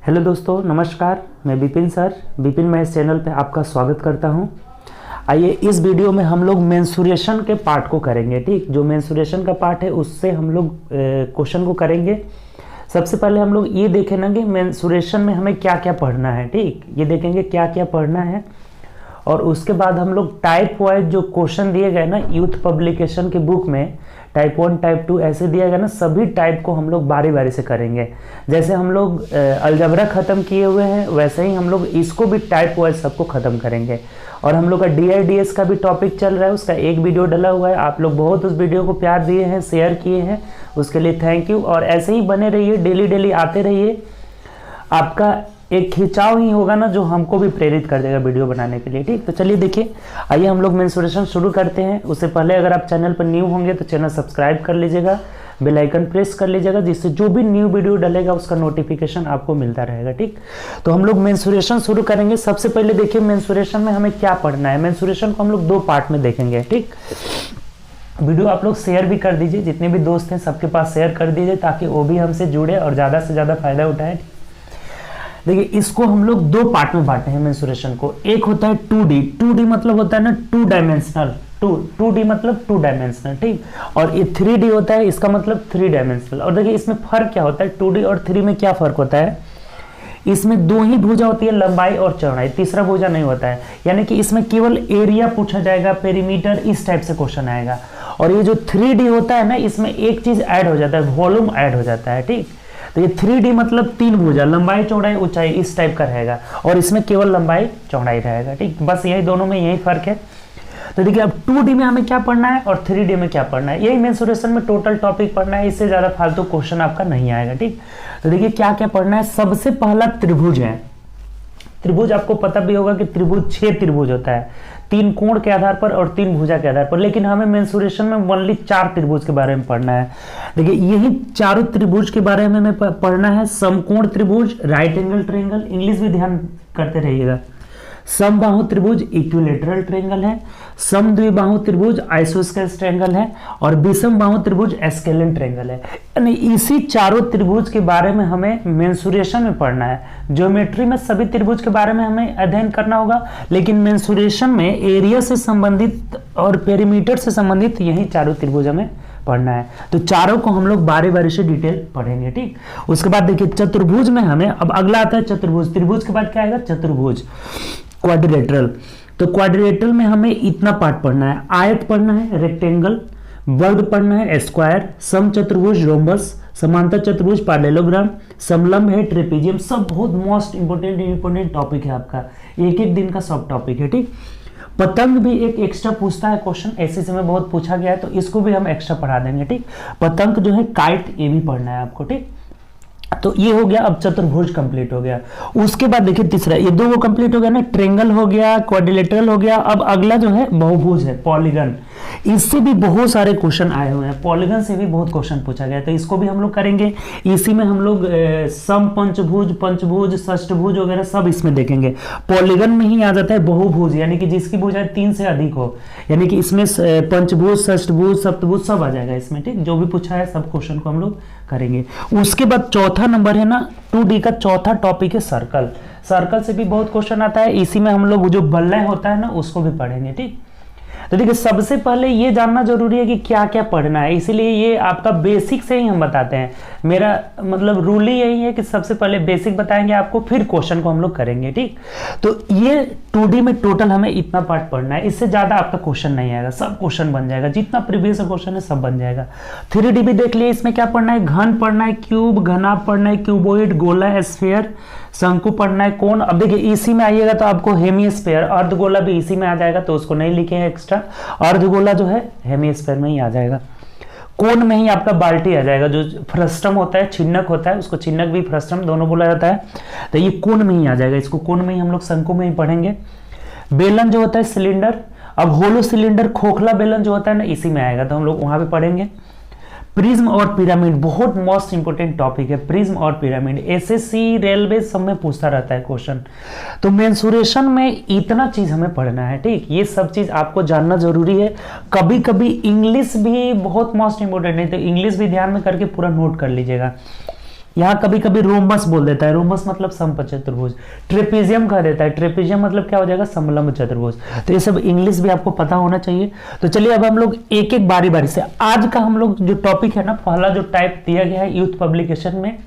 Hello दोस्तों, नमस्कार। मैं विपिन सर, विपिन महस चैनल पे आपका स्वागत करता हूं। आइए इस वीडियो में हम लोग मेंसुरेशन के पार्ट को करेंगे। ठीक, जो मेंसुरेशन का पार्ट है उससे हम लोग क्वेश्चन को करेंगे। सबसे पहले हम लोग ये देखेंगे मेंसुरेशन में हमें क्या क्या पढ़ना है। ठीक, ये देखेंगे क्या क्या पढ़ना है और उसके बाद हम लोग टाइप वाइज जो क्वेश्चन दिए गए ना यूथ पब्लिकेशन के बुक में, टाइप 1 टाइप 2 ऐसे दिया गया ना, सभी टाइप को हम लोग बारी बारी से करेंगे। जैसे हम लोग अलजबरा ख़त्म किए हुए हैं वैसे ही हम लोग इसको भी टाइप वाइज सबको ख़त्म करेंगे। और हम लोग का DIDS का भी टॉपिक चल रहा है, उसका एक वीडियो डला हुआ है। आप लोग बहुत उस वीडियो को प्यार दिए हैं, शेयर किए हैं, उसके लिए थैंक यू। और ऐसे ही बने रहिए, डेली डेली आते रहिए। आपका एक खिंचाव ही होगा ना जो हमको भी प्रेरित कर देगा वीडियो बनाने के लिए। ठीक, तो चलिए देखिए, आइए हम लोग मेंसुरेशन शुरू करते हैं। उससे पहले अगर आप चैनल पर न्यू होंगे तो चैनल सब्सक्राइब कर लीजिएगा, बेल आइकन प्रेस कर लीजिएगा, जिससे जो भी न्यू वीडियो डलेगा उसका नोटिफिकेशन आपको मिलता रहेगा। ठीक, तो हम लोग मेंसुरेशन शुरू करेंगे। सबसे पहले देखिए मेंसुरेशन में हमें क्या पढ़ना है। मेंसुरेशन को हम लोग 2 पार्ट में देखेंगे। ठीक, वीडियो आप लोग शेयर भी कर दीजिए, जितने भी दोस्त हैं सबके पास शेयर कर दीजिए ताकि वो भी हमसे जुड़े और ज़्यादा से ज़्यादा फायदा उठाएं। देखिए, इसको हम लोग 2 पार्ट में बांटे हैं मेंसुरेशन को। एक होता है 2D। 2D मतलब होता है ना 2 डायमेंशनल। 2D मतलब 2 डायमेंशनल। ठीक, और ये 3D होता है, इसका मतलब 3 डायमेंशनल। और देखिए इसमें फर्क क्या होता है, 2D और 3 में क्या फर्क होता है। इसमें 2 ही भुजा होती है, लंबाई और चौड़ाई, तीसरा भुजा नहीं होता है। यानी कि इसमें केवल एरिया पूछा जाएगा, पेरीमीटर, इस टाइप से क्वेश्चन आएगा। और ये जो 3D होता है ना, इसमें एक चीज ऐड हो जाता है, वॉल्यूम ऐड हो जाता है। ठीक, तो ये 3D मतलब 3 भुजा, लंबाई चौड़ाई ऊंचाई, इस टाइप का रहेगा। और इसमें केवल लंबाई चौड़ाई रहेगा। ठीक, बस यही दोनों में यही फर्क है। तो देखिए अब 2D में हमें क्या पढ़ना है और 3D में क्या पढ़ना है, यही मेंसुरेशन में टोटल टॉपिक पढ़ना है। इससे ज्यादा फालतू क्वेश्चन आपका नहीं आएगा। ठीक, तो देखिए क्या क्या पढ़ना है। सबसे पहला त्रिभुज है। त्रिभुज आपको पता भी होगा कि त्रिभुज 6 त्रिभुज होता है, 3 कोण के आधार पर और 3 भुजा के आधार पर। लेकिन हमें मेंसुरेशन में ओनली 4 त्रिभुज के बारे में पढ़ना है। देखिए यही चारों त्रिभुज के बारे में हमें पढ़ना है। समकोण त्रिभुज, राइट एंगल ट्रायंगल, इंग्लिश भी ध्यान करते रहिएगा। समबाहु त्रिभुज इक्विलेटरल ट्रायंगल है, समद्विबाहु त्रिभुज आइसोस्केलेस ट्रायंगल है, और विषम बाहु त्रिभुज एस्केलेन ट्रायंगल है। यानी इसी चारों त्रिभुज के बारे में हमें मेंसुरेशन में पढ़ना है। ज्योमेट्री में सभी त्रिभुज के बारे में हमें अध्ययन करना होगा, लेकिन मेंसुरेशन में एरिया से संबंधित और पेरीमीटर से संबंधित यही चारों त्रिभुज हमें पढ़ना है। तो चारों को हम लोग बारी बारी से डिटेल पढ़ेंगे। ठीक, उसके बाद देखिए चतुर्भुज में हमें अब अगला आता है चतुर्भुज। त्रिभुज के बाद क्या आएगा, चतुर्भुज, क्वाड्रिलेटरल। तो क्वाड्रिलेटरल में हमें इतना पार्ट पढ़ना है। आयत पढ़ना है, रेक्टेंगल, वर्ग पढ़ना है, स्क्वायर, समचतुर्भुज रोम्बस, समांतर चतुर्भुज पैरेललोग्राम, समलंब है, ट्रेपीजियम। सब बहुत मोस्ट इंपोर्टेंट टॉपिक है आपका, एक एक दिन का सब टॉपिक है। ठीक, पतंग भी एक एक्स्ट्रा पूछता है क्वेश्चन, ऐसे समय बहुत पूछा गया है, तो इसको भी हम एक्स्ट्रा पढ़ा देंगे। ठीक, पतंग जो है काइट, ये भी पढ़ना है आपको। ठीक, तो ये हो गया, अब चतुर्भुज कंप्लीट हो गया। उसके बाद देखिए तीसरा, ये 2 कंप्लीट हो गया ना, ट्रायंगल हो गया, क्वाड्रिलेटरल हो गया। अब अगला जो है बहुभुज है, पॉलीगन। इससे भी बहुत सारे क्वेश्चन आए हुए हैं, पॉलीगन से भी बहुत क्वेश्चन पूछा गया, तो इसको भी हम लोग करेंगे। इसी में हम लोग सम पंचभुज, पंचभुज, षष्ठभुज वगैरह सब इसमें देखेंगे। पॉलीगन में ही आ जाता है बहुभुज, यानी कि जिसकी भुजाएं 3 से अधिक हो, यानी कि इसमें पंचभुज, षष्ठभुज, सप्तभुज सब आ जाएगा इसमें। ठीक, जो भी पूछा है सब क्वेश्चन को हम लोग करेंगे। उसके बाद चौथा नंबर है ना 2D का चौथा टॉपिक है सर्कल। सर्कल से भी बहुत क्वेश्चन आता है। इसी में हम लोग जो बल्लय होता है ना उसको भी पढ़ेंगे। ठीक, तो देखिए सबसे पहले ये जानना जरूरी है कि क्या क्या पढ़ना है, इसीलिए ये आपका बेसिक से ही हम बताते हैं। मेरा मतलब रूल ही यही है कि सबसे पहले बेसिक बताएंगे आपको, फिर क्वेश्चन को हम लोग करेंगे। ठीक, तो ये 2D में टोटल हमें इतना पार्ट पढ़ना है, इससे ज्यादा आपका क्वेश्चन नहीं आएगा, सब क्वेश्चन बन जाएगा, जितना प्रीवियस क्वेश्चन है सब बन जाएगा। 3D भी देख लिए, इसमें क्या पढ़ना है, घन पढ़ना है, क्यूब, घना पढ़ना है, क्यूबोइड, गोला, स्फीयर, शंकु पढ़ना है, कोण। अब देखिए इसी में आइएगा तो आपको हेमिस्फीयर, अर्धगोला भी इसी में आ जाएगा, तो उसको नहीं लिखे हैं एक्स्ट्रा। अर्धगोला जो है हेमिस्फीयर में ही आ जाएगा। कोण में ही आपका बाल्टी आ जाएगा, जो फ्रस्टम होता है, छिन्नक होता है, उसको छिन्नक भी फ्रस्टम दोनों बोला जाता है, तो ये कोण में ही आ जाएगा। इसको कोण में ही हम लोग शंकु में ही पढ़ेंगे। बेलन जो होता है सिलेंडर, अब होलो सिलेंडर, खोखला बेलन जो होता है ना इसी में आएगा, तो हम लोग वहां पे पढ़ेंगे। प्रिज्म और पिरामिड बहुत मोस्ट इंपोर्टेंट टॉपिक है। प्रिज्म और पिरामिड एसएससी रेलवे सब में पूछता रहता है क्वेश्चन। तो मेंसुरेशन में इतना चीज हमें पढ़ना है। ठीक, ये सब चीज आपको जानना जरूरी है। कभी कभी इंग्लिश भी बहुत मोस्ट इंपोर्टेंट है, तो इंग्लिश भी ध्यान में करके पूरा नोट कर लीजिएगा। यहाँ कभी कभी रोमस बोल देता है, रोमस मतलब समचतुर्भुज, ट्रेपेजियम कह देता है, ट्रेपेजियम मतलब क्या हो जाएगा, समलंब चतुर्भुज। तो ये सब इंग्लिश भी आपको पता होना चाहिए। तो चलिए अब हम लोग एक एक बारी बारी से, आज का हम लोग जो टॉपिक है ना, पहला जो टाइप दिया गया है यूथ पब्लिकेशन में,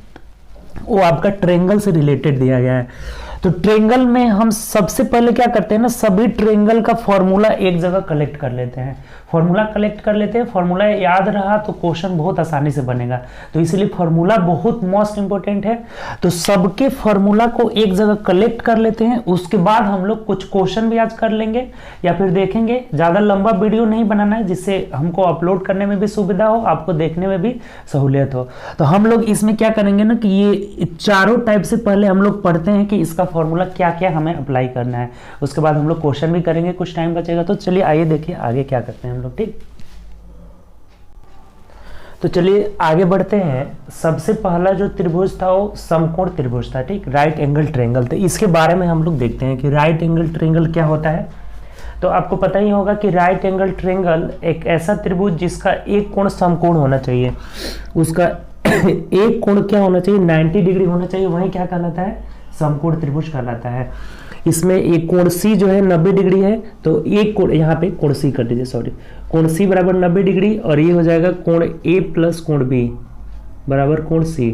वो आपका ट्रायंगल से रिलेटेड दिया गया है। तो ट्रायंगल में हम सबसे पहले क्या करते हैं ना, सभी ट्रायंगल का फॉर्मूला एक जगह कलेक्ट कर लेते हैं, फॉर्मूला कलेक्ट कर लेते हैं। फॉर्मूला याद रहा तो क्वेश्चन बहुत आसानी से बनेगा, तो इसलिए फॉर्मूला बहुत मोस्ट इंपॉर्टेंट है। तो सबके फॉर्मूला को एक जगह कलेक्ट कर लेते हैं, उसके बाद हम लोग कुछ क्वेश्चन भी आज कर लेंगे या फिर देखेंगे। ज़्यादा लंबा वीडियो नहीं बनाना है, जिससे हमको अपलोड करने में भी सुविधा हो, आपको देखने में भी सहूलियत हो। तो हम लोग इसमें क्या करेंगे ना कि ये चारों टाइप से पहले हम लोग पढ़ते हैं कि इसका फॉर्मूला क्या क्या हमें अप्लाई करना है, उसके बाद हम लोग क्वेश्चन भी करेंगे, कुछ टाइम बचेगा। तो चलिए आइए देखिए आगे क्या करते हैं हम लोग, ठीक। तो चलिए आगे बढ़ते हैं। सबसे पहला जो त्रिभुज था वो समकोण त्रिभुज था, ठीक, राइट एंगल ट्रायंगल। तो इसके बारे में हम लोग देखते हैं कि राइट एंगल ट्रायंगल क्या होता है। तो आपको पता ही होगा कि राइट एंगल ट्रायंगल एक ऐसा त्रिभुज जिसका एक कोण समकोण होना चाहिए, उसका एक कोण क्या होना चाहिए, 90 डिग्री होना चाहिए, वही क्या कहलाता है, समकोण त्रिभुज कहलाता है। इसमें एक कोण सी जो है 90 डिग्री है, तो एक कोण यहाँ पे कोण सी कर दीजिए, सॉरी, कोण सी बराबर 90 डिग्री, और ये हो जाएगा कोण ए प्लस कोण बी बराबर कोण सी।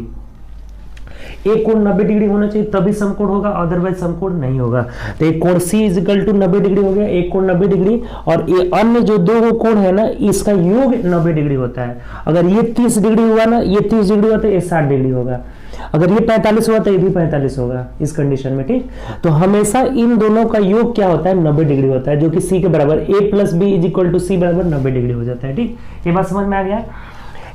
एक कोण 90 डिग्री होना चाहिए तभी समकोण होगा, अदरवाइज समकोण नहीं होगा। तो एक कोण सी इज इक्वल टू 90 डिग्री हो गया, एक कोण 90 डिग्री, और ये अन्य जो दो कोण है ना, इसका योग 90 डिग्री होता है। अगर ये 30 डिग्री हुआ ना, ये 30 डिग्री हुआ तो ये 60 डिग्री होगा, अगर ये 45 हुआ तो ये भी 45 होगा इस कंडीशन में, ठीक। तो हमेशा इन दोनों का योग क्या होता है, 90 डिग्री होता है, जो कि सी के बराबर, A plus B is equal to C बराबर 90 डिग्री हो जाता है, ठीक। ये बात समझ में आ गया,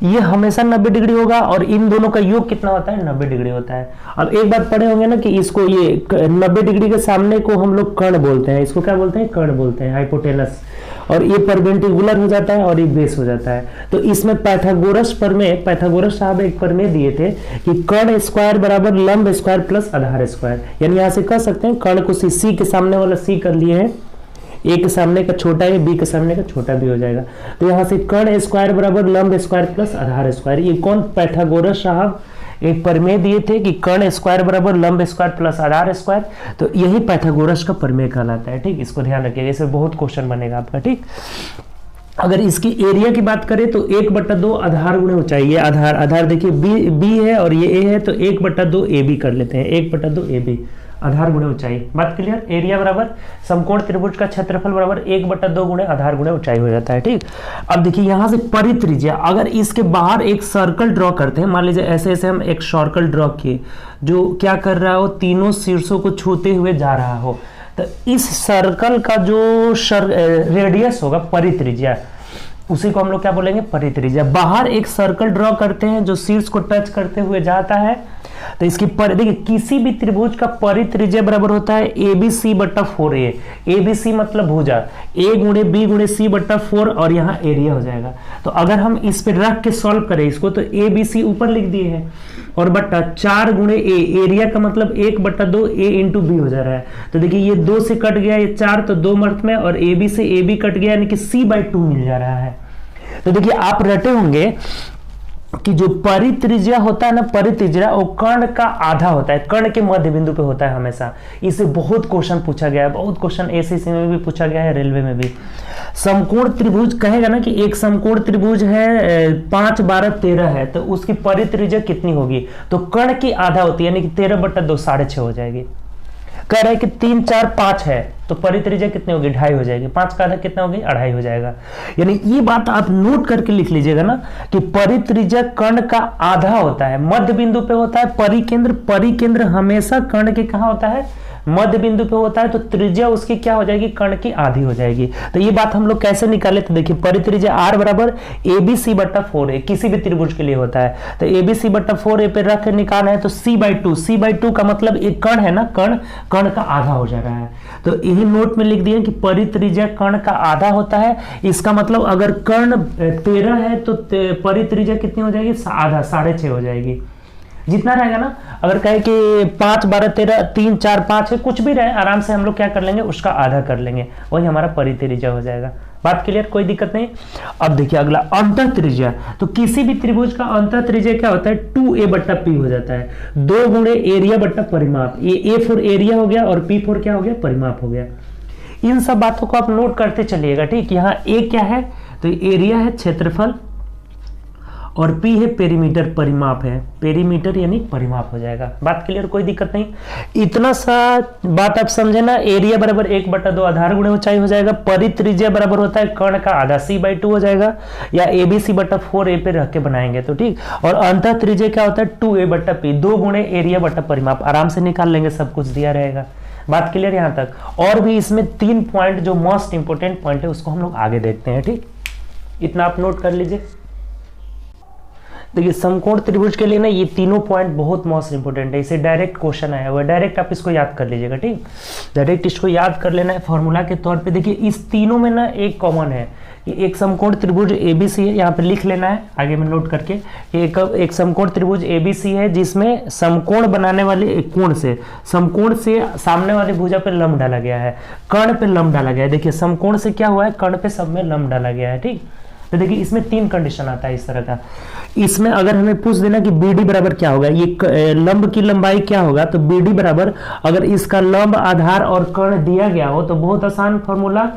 ये हमेशा 90 डिग्री होगा, और इन दोनों का योग कितना होता है, 90 डिग्री होता है। अब एक बात पढ़े होंगे ना कि इसको, ये 90 डिग्री के सामने को हम लोग कर्ण बोलते हैं, इसको क्या बोलते हैं, कर्ण बोलते हैं, हाइपोटेनस, और ये परपेंडिकुलर हो जाता है और ये बेस हो जाता है। तो इसमें पैथागोरस प्रमेय, पैथागोरस साहब एक प्रमेय दिए थे कि कर्ण स्क्वायर बराबर लंब स्क्वायर प्लस आधार स्क्वायर, यानी यहां से कह सकते हैं कर्ण को सी के सामने वाला सी कर लिए हैं, ए के सामने का छोटा है, बी के सामने का छोटा भी हो जाएगा। तो यहाँ से कर्ण स्क्वायर बराबर लंब स्क्वायर प्लस आधार स्क्वायर, ये कौन, पैथागोरस साहब एक प्रमेय दिए थे कि कर्ण स्क्वायर बराबर लंब स्क्वायर प्लस आधार स्क्वायर। तो यही पैथागोरस का प्रमेय कहलाता है, ठीक। इसको ध्यान रखिएगा, इससे बहुत क्वेश्चन बनेगा आपका, ठीक। अगर इसकी एरिया की बात करें तो 1/2 आधार गुणे ऊंचाई, ये आधार देखिए बी है और ये ए है, तो 1/2 ए बी कर लेते हैं, 1/2 ए बी आधार गुणे ऊंचाई। बात क्लियर, एरिया बराबर समकोण त्रिभुज का क्षेत्रफल बराबर 1/2 गुणे आधार गुणे ऊंचाई हो जाता है, ठीक। अब देखिए यहां से परित्रिज्या, अगर इसके बाहर एक सर्कल ड्रॉ करते हैं, मान लीजिए ऐसे ऐसे हम एक सर्कल ड्रॉ किए जो क्या कर रहा हो, तीनों शीर्षों को छूते हुए जा रहा हो, तो इस सर्कल का जो रेडियस होगा, परित्रिज्या, उसी को हम लोग क्या बोलेंगे, परित्रिज्या। बाहर एक सर्कल ड्रॉ करते हैं जो शीर्ष को टच करते हुए जाता है, तो इसकी देखिए किसी भी त्रिभुज का परित्रिज्या बराबर होता है ABC/4A। ABC मतलब भुजा, A गुणे B गुणे C/4, और यहाँ एरिया हो जाएगा। तो अगर हम इस पे रख के सॉल्व करें इसको, तो ABC ऊपर लिख दिए हैं, और बट्टा 4 गुणे A, एरिया का मतलब 1/2 A इंटू B हो जा रहा है। तो देखिए ये 2 से कट गया, ये 4 तो 2 मर्थ में, और AB से AB कट गया, यानी कि C/2 मिल जा रहा है। तो देखिए आप रटे होंगे कि जो परित्रिज्या होता है ना, परित्रिज्या वो कर्ण का आधा होता है, कर्ण के मध्य बिंदु पे होता है हमेशा। इसे बहुत क्वेश्चन पूछा गया है, बहुत क्वेश्चन एसएससी में भी पूछा गया है, रेलवे में भी। समकोण त्रिभुज कहेगा ना कि एक समकोण त्रिभुज है 5, 12, 13 है, तो उसकी परित्रिज्या कितनी होगी, तो कर्ण की आधा होती है, यानी कि 13/2 6.5 हो जाएगी। कह रहा है कि 3, 4, 5 है, तो परित्रिज्या कितनी होगी, 2.5 हो जाएगी। 5 का आधा कितना होगी, 2.5 हो जाएगा। यानी ये बात आप नोट करके लिख लीजिएगा ना कि परित्रिज्या कर्ण का आधा होता है, मध्य बिंदु पे होता है। परिकेंद्र हमेशा कर्ण के कहाँ होता है, मध्य बिंदु पे होता है, तो त्रिज्या उसकी क्या हो जाएगी, कर्ण की आधी हो जाएगी। तो ये बात हम लोग कैसे निकाले, तो देखिए परित्रिज्या R बराबर ABC/4A किसी भी त्रिभुज के लिए होता है, तो ABC/4A पे रख के निकालना है, तो C/2 का मतलब एक कर्ण है ना, कर्ण का आधा हो जा रहा है। तो यही नोट में लिख दिया कि परित्रिज्या कर्ण का आधा होता है। इसका मतलब अगर कर्ण 13 है तो परित्रिज्या कितनी हो जाएगी, आधा, 6.5 हो जाएगी। जितना रहेगा ना, अगर कहे कि 5 12 13 3 4 5 है, कुछ भी रहे, आराम से हम लोग क्या कर लेंगे, उसका आधा कर लेंगे, वही हमारा परित्रिज्या हो जाएगा। बात क्लियर, कोई दिक्कत नहीं। अब देखिए अगला अंतः त्रिज्या। तो किसी भी त्रिभुज का अंतः त्रिज्या क्या होता है, 2a बट्टा p हो जाता है, 2 गुणे एरिया बट्टा परिमाप। ये a फॉर एरिया हो गया और p फॉर क्या हो गया, परिमाप हो गया। इन सब बातों को आप नोट करते चलिएगा, ठीक। यहाँ a क्या है, तो एरिया है, क्षेत्रफल, और p है पेरीमीटर, परिमाप है, पेरीमीटर यानी परिमाप हो जाएगा। बात क्लियर, कोई दिक्कत नहीं। इतना सा बात आप समझे ना, एरिया बराबर 1/2 आधार गुणे ऊंचाई हो जाएगा, परित्रिज्या बराबर होता है कर्ण का आधा c/2 हो जाएगा, या ABC/4a पे रख के बनाएंगे तो ठीक। और अंतः त्रिज्या क्या होता है, 2a/p, 2 गुणे एरिया बट्टा परिमाप, आराम से निकाल लेंगे, सब कुछ दिया रहेगा। बात क्लियर यहाँ तक। और भी इसमें 3 पॉइंट जो मोस्ट इंपोर्टेंट पॉइंट है उसको हम लोग आगे देखते हैं, ठीक। इतना आप नोट कर लीजिए। देखिए समकोण त्रिभुज के लिए ना ये तीनों पॉइंट बहुत मोस्ट इंपोर्टेंट है, इसे डायरेक्ट क्वेश्चन आया हुआ है, डायरेक्ट आप इसको याद कर लीजिएगा, ठीक। डायरेक्ट इसको याद कर लेना है फॉर्मूला के तौर पे। देखिए इस तीनों में ना एक कॉमन है कि एक समकोण त्रिभुज ABC है, यहाँ पे लिख लेना है आगे में नोट करके, एक समकोण त्रिभुज ABC है जिसमें समकोण बनाने वाले कोण से, समकोण से सामने वाली भुजा पे लंब डाला गया है, कर्ण पे लंब डाला गया है। देखिए समकोण से क्या हुआ है, कर्ण पे सब में लंब डाला गया है, ठीक। तो देखिए इसमें 3 कंडीशन आता है इस तरह का। इसमें अगर हमें पूछ देना कि BD बराबर क्या होगा, ये लंब की लंबाई क्या होगा, तो BD बराबर, अगर इसका लंब, आधार और कर्ण दिया गया हो तो बहुत आसान फॉर्मूला,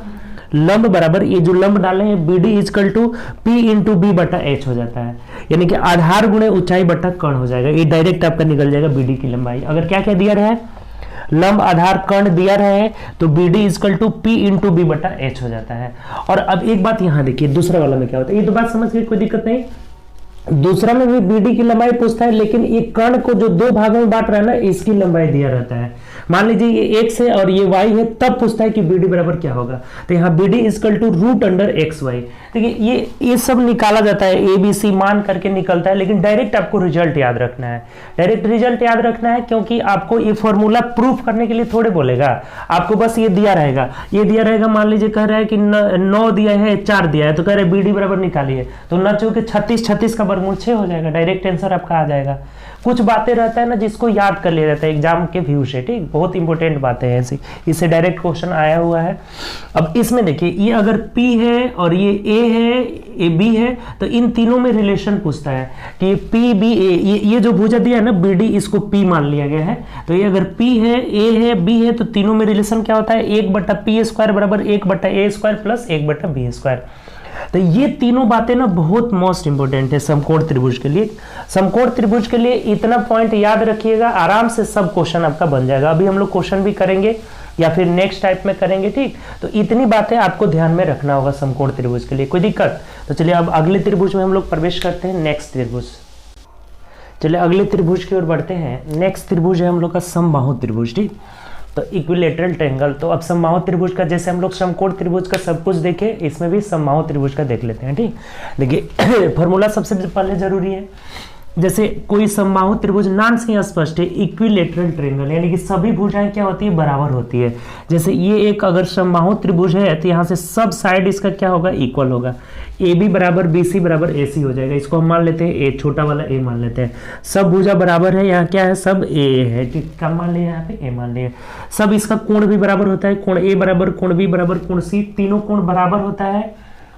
लंब बराबर ये जो लंब डाले हैं BD equal to P into B बटा H हो जाता है, यानी कि आधार गुणे ऊंचाई बटा कर्ण हो जाएगा। ये डायरेक्ट आपका निकल जाएगा BD की लंबाई। अगर क्या क्या दिया रहा है, लंब, आधार, कर्ण दिया रहे तो BD equal to P into B बटा H हो जाता है। और अब एक बात यहाँ देखिए, दूसरा वाला में क्या होता है, ये तो बात समझ गए, कोई दिक्कत नहीं। दूसरा में भी BD की लंबाई पूछता है, लेकिन ये कर्ण को जो 2 भागों में बांट रहा है ना, इसकी लंबाई दिया रहता है। मान लीजिए ये x है और ये y है, तब पूछता है कि BD बराबर क्या होगा, तो यहाँ BD इक्वल टू √xy। देखिए ये सब निकाला जाता है, ABC मान करके निकलता है, लेकिन डायरेक्ट आपको रिजल्ट याद रखना है, डायरेक्ट रिजल्ट याद रखना है, क्योंकि आपको ये फॉर्मूला प्रूफ करने के लिए थोड़े बोलेगा, आपको बस ये दिया रहेगा, ये दिया रहेगा। मान लीजिए कह रहा है कि 9 दिया है, 4 दिया है, तो कह रहे BD बराबर निकालिए, तो न चूंकि 36 का वर्गमूल 6 हो जाएगा, डायरेक्ट आंसर आपका आ जाएगा। कुछ बातें रहता है ना जिसको याद कर लिया जाता है एग्जाम के व्यू से, ठीक। बहुत इंपॉर्टेंट बातें हैं ऐसी, इससे डायरेक्ट क्वेश्चन आया हुआ है। अब इसमें देखिए ये अगर P है और ये A है, ये B है, तो इन तीनों में रिलेशन पूछता है कि P B A, ये जो भुजा दिया है ना BD, इसको P मान लिया गया है, तो ये अगर P है, A है, B है, तो तीनों में रिलेशन क्या होता है, 1/P² बराबर 1/A² प्लस 1/B²। तो ये तीनों बातें ना बहुत मोस्ट इंपोर्टेंट है समकोण त्रिभुज के लिए। समकोण त्रिभुज के लिए इतना पॉइंट याद रखिएगा, आराम से सब क्वेश्चन आपका बन जाएगा। अभी हम लोग क्वेश्चन भी करेंगे या फिर नेक्स्ट टाइप में करेंगे, ठीक। तो इतनी बातें आपको ध्यान में रखना होगा समकोण त्रिभुज के लिए, कोई दिक्कत। तो चलिए अब अगले त्रिभुज में हम लोग प्रवेश करते हैं, नेक्स्ट त्रिभुज। चलिए अगले त्रिभुज की ओर बढ़ते हैं। नेक्स्ट त्रिभुज है हम लोग का समबाहु त्रिभुज, ठीक। तो इक्विलेटरल ट्रायंगल। तो अब समबाहु त्रिभुज का, जैसे हम लोग समकोण त्रिभुज का सब कुछ देखे, इसमें भी समबाहु त्रिभुज का देख लेते हैं, ठीक। देखिए फॉर्मूला सबसे पहले जरूरी है। जैसे कोई समबाहु त्रिभुज नाम से स्पष्ट है, इक्विलेटरल ट्रायंगल, यानी कि सभी भुजाएं क्या होती है, बराबर होती है। जैसे ये एक अगर समबाहु त्रिभुज है तो यहाँ से सब साइड इसका क्या होगा, इक्वल होगा। AB बराबर BC बराबर AC हो जाएगा, इसको हम मान लेते हैं A, छोटा वाला A मान लेते हैं। सब भुजा बराबर है, यहाँ क्या है, सब A है, ठीक। क्या मान लिया, यहाँ पे A मान लिया। सब इसका कोण भी बराबर होता है, कोण A बराबर, कोण B बराबर, कोण C, तीनों कोण बराबर होता है।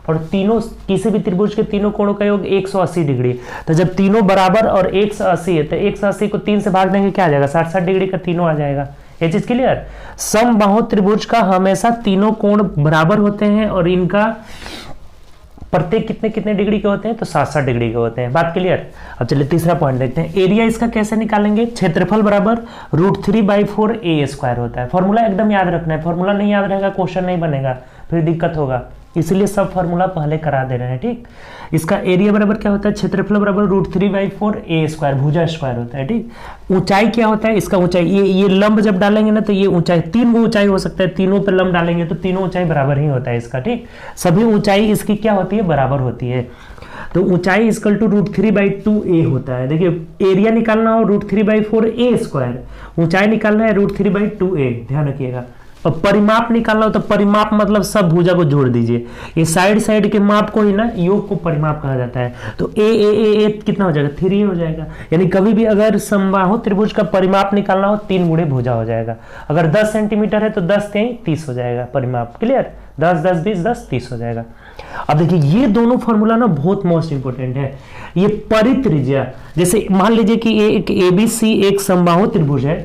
और तीनों, किसी भी त्रिभुज के तीनों कोणों का योग 180 डिग्री। तो जब तीनों बराबर और 180 है तो 180 को 3 से भाग देंगे, क्या आ जाएगा, 60 डिग्री का तीनों आ जाएगा। ये चीज क्लियर। समबाहु त्रिभुज का हमेशा तीनों कोण बराबर होते हैं और इनका प्रत्येक कितने कितने डिग्री के होते हैं, तो 60 डिग्री के होते हैं। बात क्लियर। अब चलिए तीसरा पॉइंट देखते हैं। एरिया इसका कैसे निकालेंगे, क्षेत्रफल बराबर √3/4a² होता है। फॉर्मूला एकदम याद रखना है, फॉर्मूला नहीं याद रहेगा क्वेश्चन नहीं बनेगा, फिर दिक्कत होगा, इसलिए सब फॉर्मूला पहले करा दे रहे हैं, ठीक। इसका एरिया बराबर क्या होता है, क्षेत्रफल बराबर √3/4a², भुजा स्क्वायर होता है, ठीक। ऊंचाई क्या होता है, इसका ऊंचाई, ये लंब जब डालेंगे ना तो ये ऊंचाई, 3 गो ऊंचाई हो सकता है, तीनों पे लंब डालेंगे तो तीनों ऊंचाई बराबर ही होता है इसका, ठीक। सभी ऊंचाई इसकी क्या होती है, बराबर होती है। तो ऊंचाई इक्वल टू √3/2a होता है। देखिए एरिया निकालना हो √3/4a², ऊंचाई निकालना है √3/2a, ध्यान रखिएगा। और परिमाप निकालना हो तो परिमाप मतलब सब भुजा को जोड़ दीजिए, ये साइड साइड के माप को ही ना योग को परिमाप कहा जाता है। तो ए कितना हो जाएगा 3 हो जाएगा। यानी कभी भी अगर समबाहु त्रिभुज का परिमाप निकालना हो 3 गुणे भुजा हो जाएगा। अगर 10 सेंटीमीटर है तो 10 3 30 हो जाएगा परिमाप। क्लियर, 10 10 20 10 30 हो जाएगा। अब देखिए ये दोनों फॉर्मूला ना बहुत मोस्ट इंपोर्टेंट है। ये परित्रिज्या, जैसे मान लीजिए कि एक ABC एक समबाहु त्रिभुज है,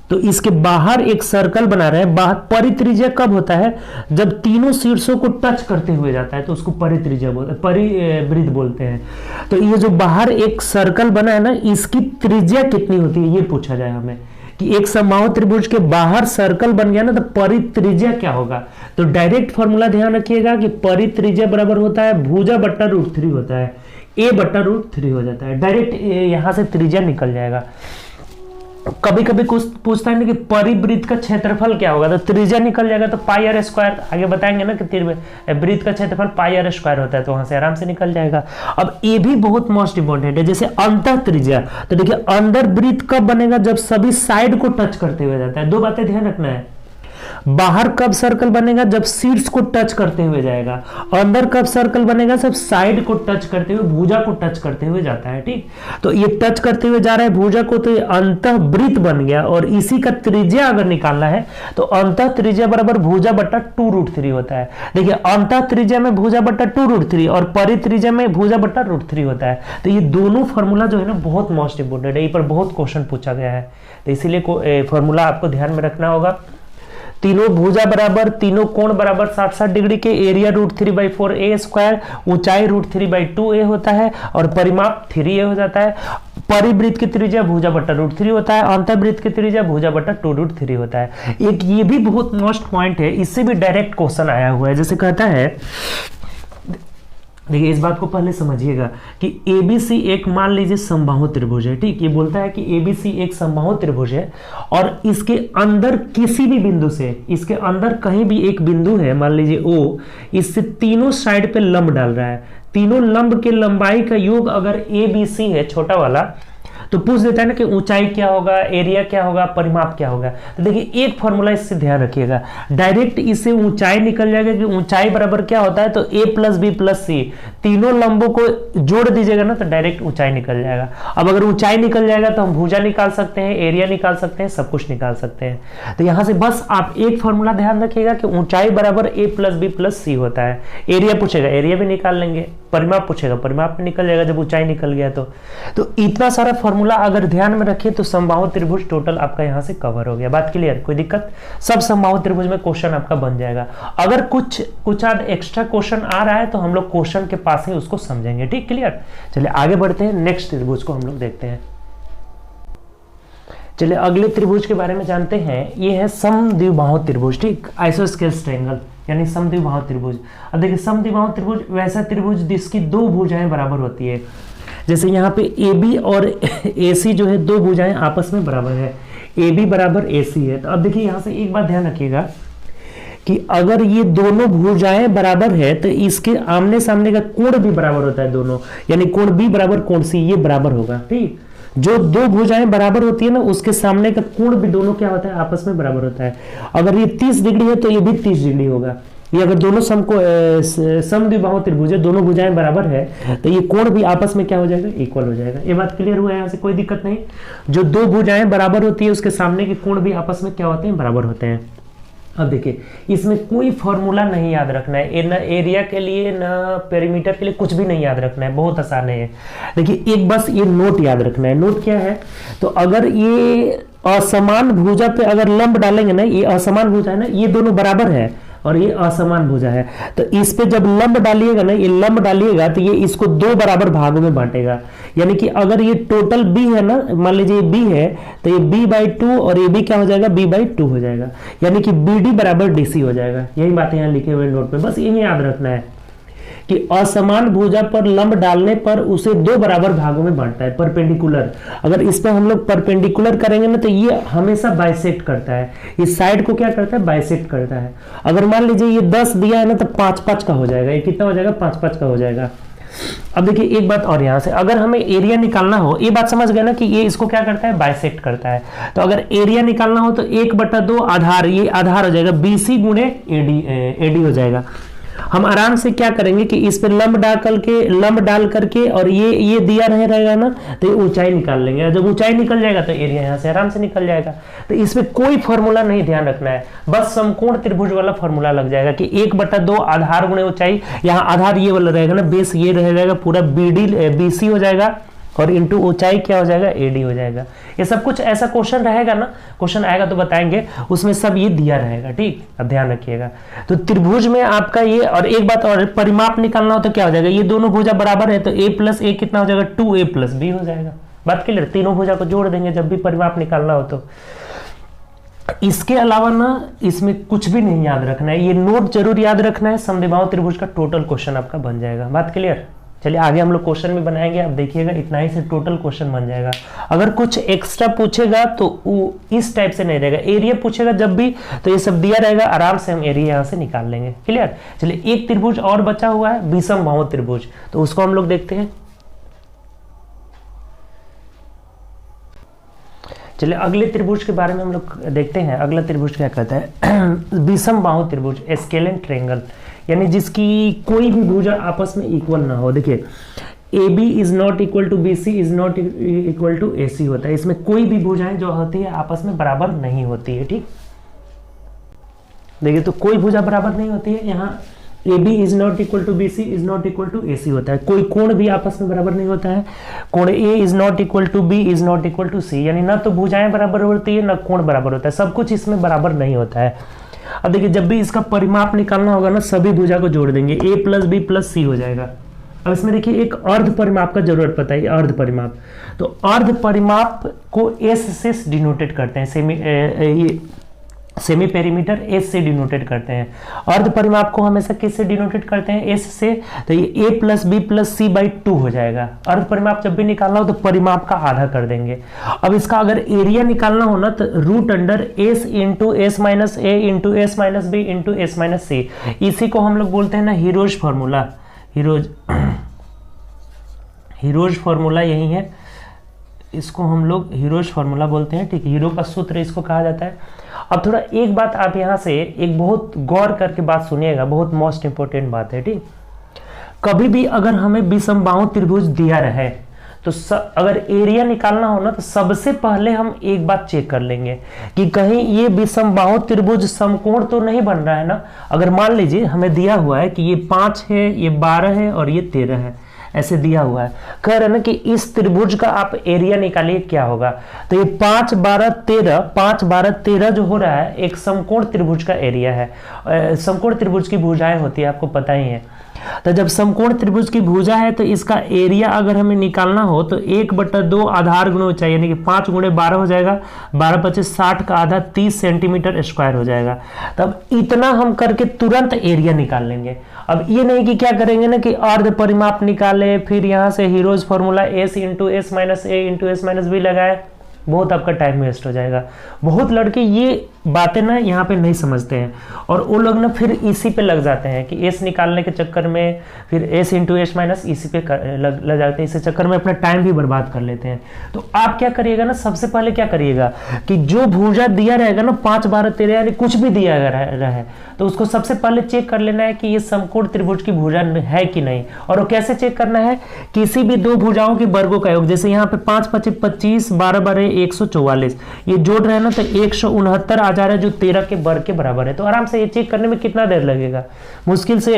तो इसके बाहर एक सर्कल बना रहे हैं। बाहर परित्रिज्या कब होता है, जब तीनों शीर्षों को टच करते हुए जाता है तो उसको परित्रिज्या बोलते हैं, परिवृत्त बोलते हैं। तो ये जो बाहर एक सर्कल बना है ना, इसकी त्रिज्या कितनी होती है ये पूछा जाए हमें, कि एक समबाहु त्रिभुज के बाहर सर्कल बन गया ना तो परित्रिज्या क्या होगा। तो डायरेक्ट फॉर्मूला ध्यान रखिएगा कि परित्रिज्या बराबर होता है भुजा बट्टा √3 होता है, a बट्टा √3 हो जाता है। डायरेक्ट यहां से त्रिज्या निकल जाएगा। कभी कभी कुछ पूछता है ना कि परिवृत्त का क्षेत्रफल क्या होगा, तो त्रिज्या निकल जाएगा तो πr²। आगे बताएंगे ना कि वृत्त का क्षेत्रफल πr² होता है, तो वहां से आराम से निकल जाएगा। अब ये भी बहुत मोस्ट इंपोर्टेंट है, जैसे अंतः त्रिज्या। तो देखिए अंदर वृत्त कब बनेगा, जब सभी साइड को टच करते हुए जाता है। 2 बातें ध्यान रखना है, बाहर कब सर्कल बनेगा, जब शीर्ष को टच करते हुए जाएगा। अंदर कब सर्कल बनेगा, सब साइड को टच करते हुए, भुजा को टच करते हुए जाता है। ठीक, तो ये टच करते हुए जा रहा है भुजा को, तो ये अंतःवृत्त बन गया। और इसी का त्रिज्या अगर निकालना है तो अंतः त्रिज्या बराबर भुजा बट्टा 2√3 होता है। देखिए अंतः त्रिज्या में भुजा बट्टा 2√3 और परित्रिज्या में भुजा बट्टा √3 होता है। तो ये दोनों फॉर्मूला जो है ना बहुत मोस्ट इंपोर्टेंट है, इन पर बहुत क्वेश्चन पूछा गया है, तो इसीलिए फॉर्मूला आपको ध्यान में रखना होगा। तीनों भुजा बराबर, तीनों कोण बराबर 60 डिग्री के, एरिया √3/4 a², ऊंचाई √3/2a होता है और परिमाप 3a हो जाता है। परिवृत्त की त्रिज्या भुजा बट्टा √3 होता है, अंतःवृत्त की त्रिज्या भुजा बट्टा 2√3 होता है। एक ये भी बहुत मोस्ट पॉइंट है, इससे भी डायरेक्ट क्वेश्चन आया हुआ है। जैसे कहता है, देखिए इस बात को पहले समझिएगा कि ABC एक मान लीजिए समबाहु त्रिभुज है। ठीक, ये बोलता है कि ABC एक समबाहु त्रिभुज है और इसके अंदर किसी भी बिंदु से, इसके अंदर कहीं भी एक बिंदु है, मान लीजिए O, इससे तीनों साइड पे लंब डाल रहा है। तीनों लंब के लंबाई का योग अगर ABC है छोटा वाला, तो पूछ देता है ना कि ऊंचाई क्या होगा, एरिया क्या होगा, परिमाप क्या होगा। तो देखिए एक फॉर्मूला इससे ध्यान रखिएगा, डायरेक्ट इससे ऊंचाई निकल जाएगा कि ऊंचाई बराबर क्या होता है, तो a + b + c, तीनों लंबों को जोड़ दीजिएगा ना तो डायरेक्ट ऊंचाई निकल जाएगा। अब अगर ऊंचाई निकल जाएगा तो हम भुजा निकाल सकते हैं, एरिया निकाल सकते हैं, सब कुछ निकाल सकते हैं। तो यहां से बस आप एक फॉर्मूला ध्यान रखिएगा कि ऊंचाई बराबर a + b + c होता है। एरिया पूछेगा, एरिया भी निकाल लेंगे, परिमाप पूछेगा, परिमाप में निकल जाएगा जब ऊंचाई निकल गया तो इतना सारा फॉर्मूला अगर ध्यान में रखिए तो समबाहु त्रिभुज टोटल आपका यहां से कवर हो गया। बात क्लियर, कोई दिक्कत, सब समबाहु त्रिभुज में क्वेश्चन आपका बन जाएगा। अगर कुछ आध एक्स्ट्रा क्वेश्चन आ रहा है तो हम लोग क्वेश्चन के पास ही उसको समझेंगे। ठीक, क्लियर। चलिए आगे बढ़ते हैं, नेक्स्ट त्रिभुज को हम लोग देखते हैं। चलिए अगले त्रिभुज के बारे में जानते हैं। ये है समद्विबाहु त्रिभुज। ठीक, आइसोस्केल्स ट्रायंगल यानी समद्विबाहु त्रिभुज। अब देखिए समद्विबाहु त्रिभुज वैसा त्रिभुज जिसकी 2 भुजाएं बराबर होती है। जैसे यहाँ पे AB और AC जो है 2 भुजाएं आपस में बराबर है, AB बराबर AC है। तो अब देखिए यहाँ से एक बात ध्यान रखिएगा कि अगर ये दोनों भुजाएं बराबर है तो इसके आमने सामने का कोण भी बराबर होता है दोनों, यानी कोण B बराबर कोण C ये बराबर होगा। ठीक, जो 2 भुजाएं बराबर होती है ना उसके सामने का कोण भी दोनों क्या होता है, आपस में बराबर होता है। अगर ये 30 डिग्री है तो ये भी 30 डिग्री होगा। ये अगर दोनों समद्विबाहु त्रिभुज है, दोनों भुजाएं बराबर है तो ये कोण भी आपस में क्या हो जाएगा, इक्वल हो जाएगा। ये बात क्लियर हुआ है, यहाँ से कोई दिक्कत नहीं। जो 2 भुजाएं बराबर होती है उसके सामने के कोण भी आपस में क्या होते हैं, बराबर होते हैं। अब देखिए इसमें कोई फॉर्मूला नहीं याद रखना है, ना एरिया के लिए ना पेरीमीटर के लिए, कुछ भी नहीं याद रखना है, बहुत आसान है। देखिए एक बस ये नोट याद रखना है। नोट क्या है, तो अगर ये असमान भुजा पे अगर लंब डालेंगे ना, ये असमान भुजा है ना, ये दोनों बराबर है और ये असमान भुजा है, तो इस पे जब लंब डालिएगा ना, ये लंब डालिएगा तो ये इसको 2 बराबर भागों में बांटेगा। यानी कि अगर ये टोटल b है ना, मान लीजिए b है तो ये b/2 और ये b क्या हो जाएगा, b/2 हो जाएगा। यानी कि BD बराबर DC हो जाएगा। यही बात यहाँ लिखे हुए नोट पे, बस यही याद रखना है कि असमान भुजा पर लंब डालने पर उसे 2 बराबर भागों में बांटता है, परपेंडिकुलर। अगर इस पे हम लोग परपेंडिकुलर करेंगे ना तो ये हमेशा बाइसेक्ट करता है, इस साइड को क्या करता है, बाइसेक्ट करता है। अगर मान लीजिए ये 10 दिया है ना तो 5-5 का हो जाएगा। ये कितना हो जाएगा, 5-5 का हो जाएगा। अब देखिए एक बात और, यहाँ से अगर हमें एरिया निकालना हो, ये बात समझ गए ना कि ये इसको क्या करता है, बाइसेक्ट करता है। तो अगर एरिया निकालना हो तो 1/2 आधार, ये आधार हो जाएगा BC गुणे AD हो जाएगा। हम आराम से क्या करेंगे कि इस पे लंब डाल करके और ये दिया रहेगा ना, तो ये ऊंचाई निकाल लेंगे। जब ऊंचाई निकल जाएगा तो एरिया यहाँ से आराम से निकल जाएगा। तो इसमें कोई फॉर्मूला नहीं ध्यान रखना है, बस समकोण त्रिभुज वाला फॉर्मूला लग जाएगा कि 1/2 आधार गुणे ऊंचाई, यहाँ आधार ये वाला रहेगा ना, बेस ये रह जाएगा, पूरा BC हो जाएगा और इंटू ऊंचाई क्या हो जाएगा, AD हो जाएगा। ये सब कुछ ऐसा क्वेश्चन रहेगा ना, क्वेश्चन आएगा तो बताएंगे, उसमें सब ये दिया रहेगा, ठीक, अब ध्यान रखिएगा। तो त्रिभुज में आपका ये, और एक बात और, परिमाप निकालना हो तो क्या हो जाएगा, ये दोनों भुजा बराबर है तो A + A कितना हो जाएगा, 2A + B हो जाएगा। बात क्लियर, तीनों भुजा को जोड़ देंगे जब भी परिमाप निकालना हो तो। इसके अलावा ना इसमें कुछ भी नहीं याद रखना है, ये नोट जरूर याद रखना है, समद्विबाहु त्रिभुज का टोटल क्वेश्चन आपका बन जाएगा। बात क्लियर, चलिए आगे हम लोग क्वेश्चन भी बनाएंगे, आप देखिएगा इतना ही से टोटल क्वेश्चन बन जाएगा। अगर कुछ एक्स्ट्रा पूछेगा तो वो इस टाइप से नहीं रहेगा, एरिया पूछेगा जब भी तो ये सब दिया रहेगा, आराम से हम एरिया यहाँ से निकाल लेंगे। क्लियर, चलिए एक त्रिभुज और बचा हुआ है, विषमबाहु त्रिभुज, तो उसको हम लोग देखते हैं। चलिए अगले त्रिभुज के बारे में हम लोग देखते हैं। अगला त्रिभुज क्या कहता है, विषमबाहु त्रिभुज, स्केलेन ट्रायंगल, यानी जिसकी कोई भी भुजा आपस में इक्वल ना हो। देखिए AB is not equal to BC is not equal to AC होता है, इसमें कोई भी भुजाएं जो होती है आपस में बराबर नहीं होती है, ठीक। देखिए तो कोई भुजा बराबर नहीं होती है, यहाँ AB is not equal to BC is not equal to AC होता है। कोई कोण भी आपस में बराबर नहीं होता है, कोण A is not equal to B is not equal to C, यानी ना तो भुजाएं बराबर होती है ना कोण बराबर होता है, सब कुछ इसमें बराबर नहीं होता है। अब देखिए जब भी इसका परिमाप निकालना होगा ना, सभी भुजा को जोड़ देंगे, A + B + C हो जाएगा। अब इसमें देखिए एक अर्ध परिमाप का जरूरत पता है, अर्ध परिमाप, तो अर्ध परिमाप को S से डिनोटेट करते हैं, सेमी पेरीमीटर S से डिनोटेट करते हैं। अर्ध परिमाप को हमेशा किस से डिनोटेट करते हैं, S से, तो ये A + B + C/2 हो जाएगा। अर्ध परिमाप जब भी निकालना हो तो परिमाप का आधा कर देंगे। अब इसका अगर एरिया निकालना हो ना तो √S × S - A × S - B × S - C, इसी को हम लोग बोलते हैं ना हीरोज फार्मूला। हीरोज फार्मूला यही है, इसको हम लोग हीरोज फार्मूला बोलते हैं, ठीक, हीरो का सूत्र इसको कहा जाता है। अब थोड़ा एक बात आप यहाँ से एक बहुत गौर करके बात सुनिएगा, बहुत मोस्ट इंपोर्टेंट बात है, ठीक। कभी भी अगर हमें विषमबाहु त्रिभुज दिया रहे तो अगर एरिया निकालना हो ना तो सबसे पहले हम एक बात चेक कर लेंगे कि कहीं ये विषमबाहु त्रिभुज समकोण तो नहीं बन रहा है ना। अगर मान लीजिए हमें दिया हुआ है कि ये 5 है, ये 12 है और ये 13 है, ऐसे दिया हुआ है, कह रहे ना कि इस त्रिभुज का आप एरिया निकालिए क्या होगा, तो ये 5 12 13 जो हो रहा है एक समकोण त्रिभुज का एरिया है। समकोण त्रिभुज की भुजाएं होती है, आपको पता ही है। तो जब समकोण त्रिभुज की भुजा है तो इसका एरिया अगर हमें निकालना हो तो 1/2 आधार गुणे ऊंचाई, यानी कि 5 × 12 हो जाएगा, 12 × 25 60 का आधा 30 सेंटीमीटर स्क्वायर हो जाएगा। तब इतना हम करके तुरंत एरिया निकाल लेंगे। अब ये नहीं कि क्या करेंगे ना कि अर्ध परिमाप निकाले, फिर यहाँ से heroes formula S × S - A × S - B लगाए, बहुत आपका टाइम वेस्ट हो जाएगा। बहुत लड़के ये बातें ना यहाँ पे नहीं समझते हैं और वो लोग ना फिर इसी पे लग जाते हैं कि S निकालने के चक्कर में फिर S × S - इसी पे लग जाते हैं, इसी चक्कर में अपना टाइम भी बर्बाद कर लेते हैं। तो आप क्या करिएगा ना, सबसे पहले क्या करिएगा कि जो भुजा दिया रहेगा ना 5 12 13 यानी कुछ भी दिया रहे तो उसको सबसे पहले चेक कर लेना है कि ये समकोण त्रिभुज की भुजा है कि नहीं। और वो कैसे चेक करना है, किसी भी दो भुजाओं के वर्गों का योग, जैसे यहाँ पे 5 25 25 12 12 144, ये जोड़ रहे हैं ना तो 169 आ जा रहा है जो 13 के वर्ग के बराबर है। तो आराम से ये चेक करने में कितना देर लगेगा, मुश्किल से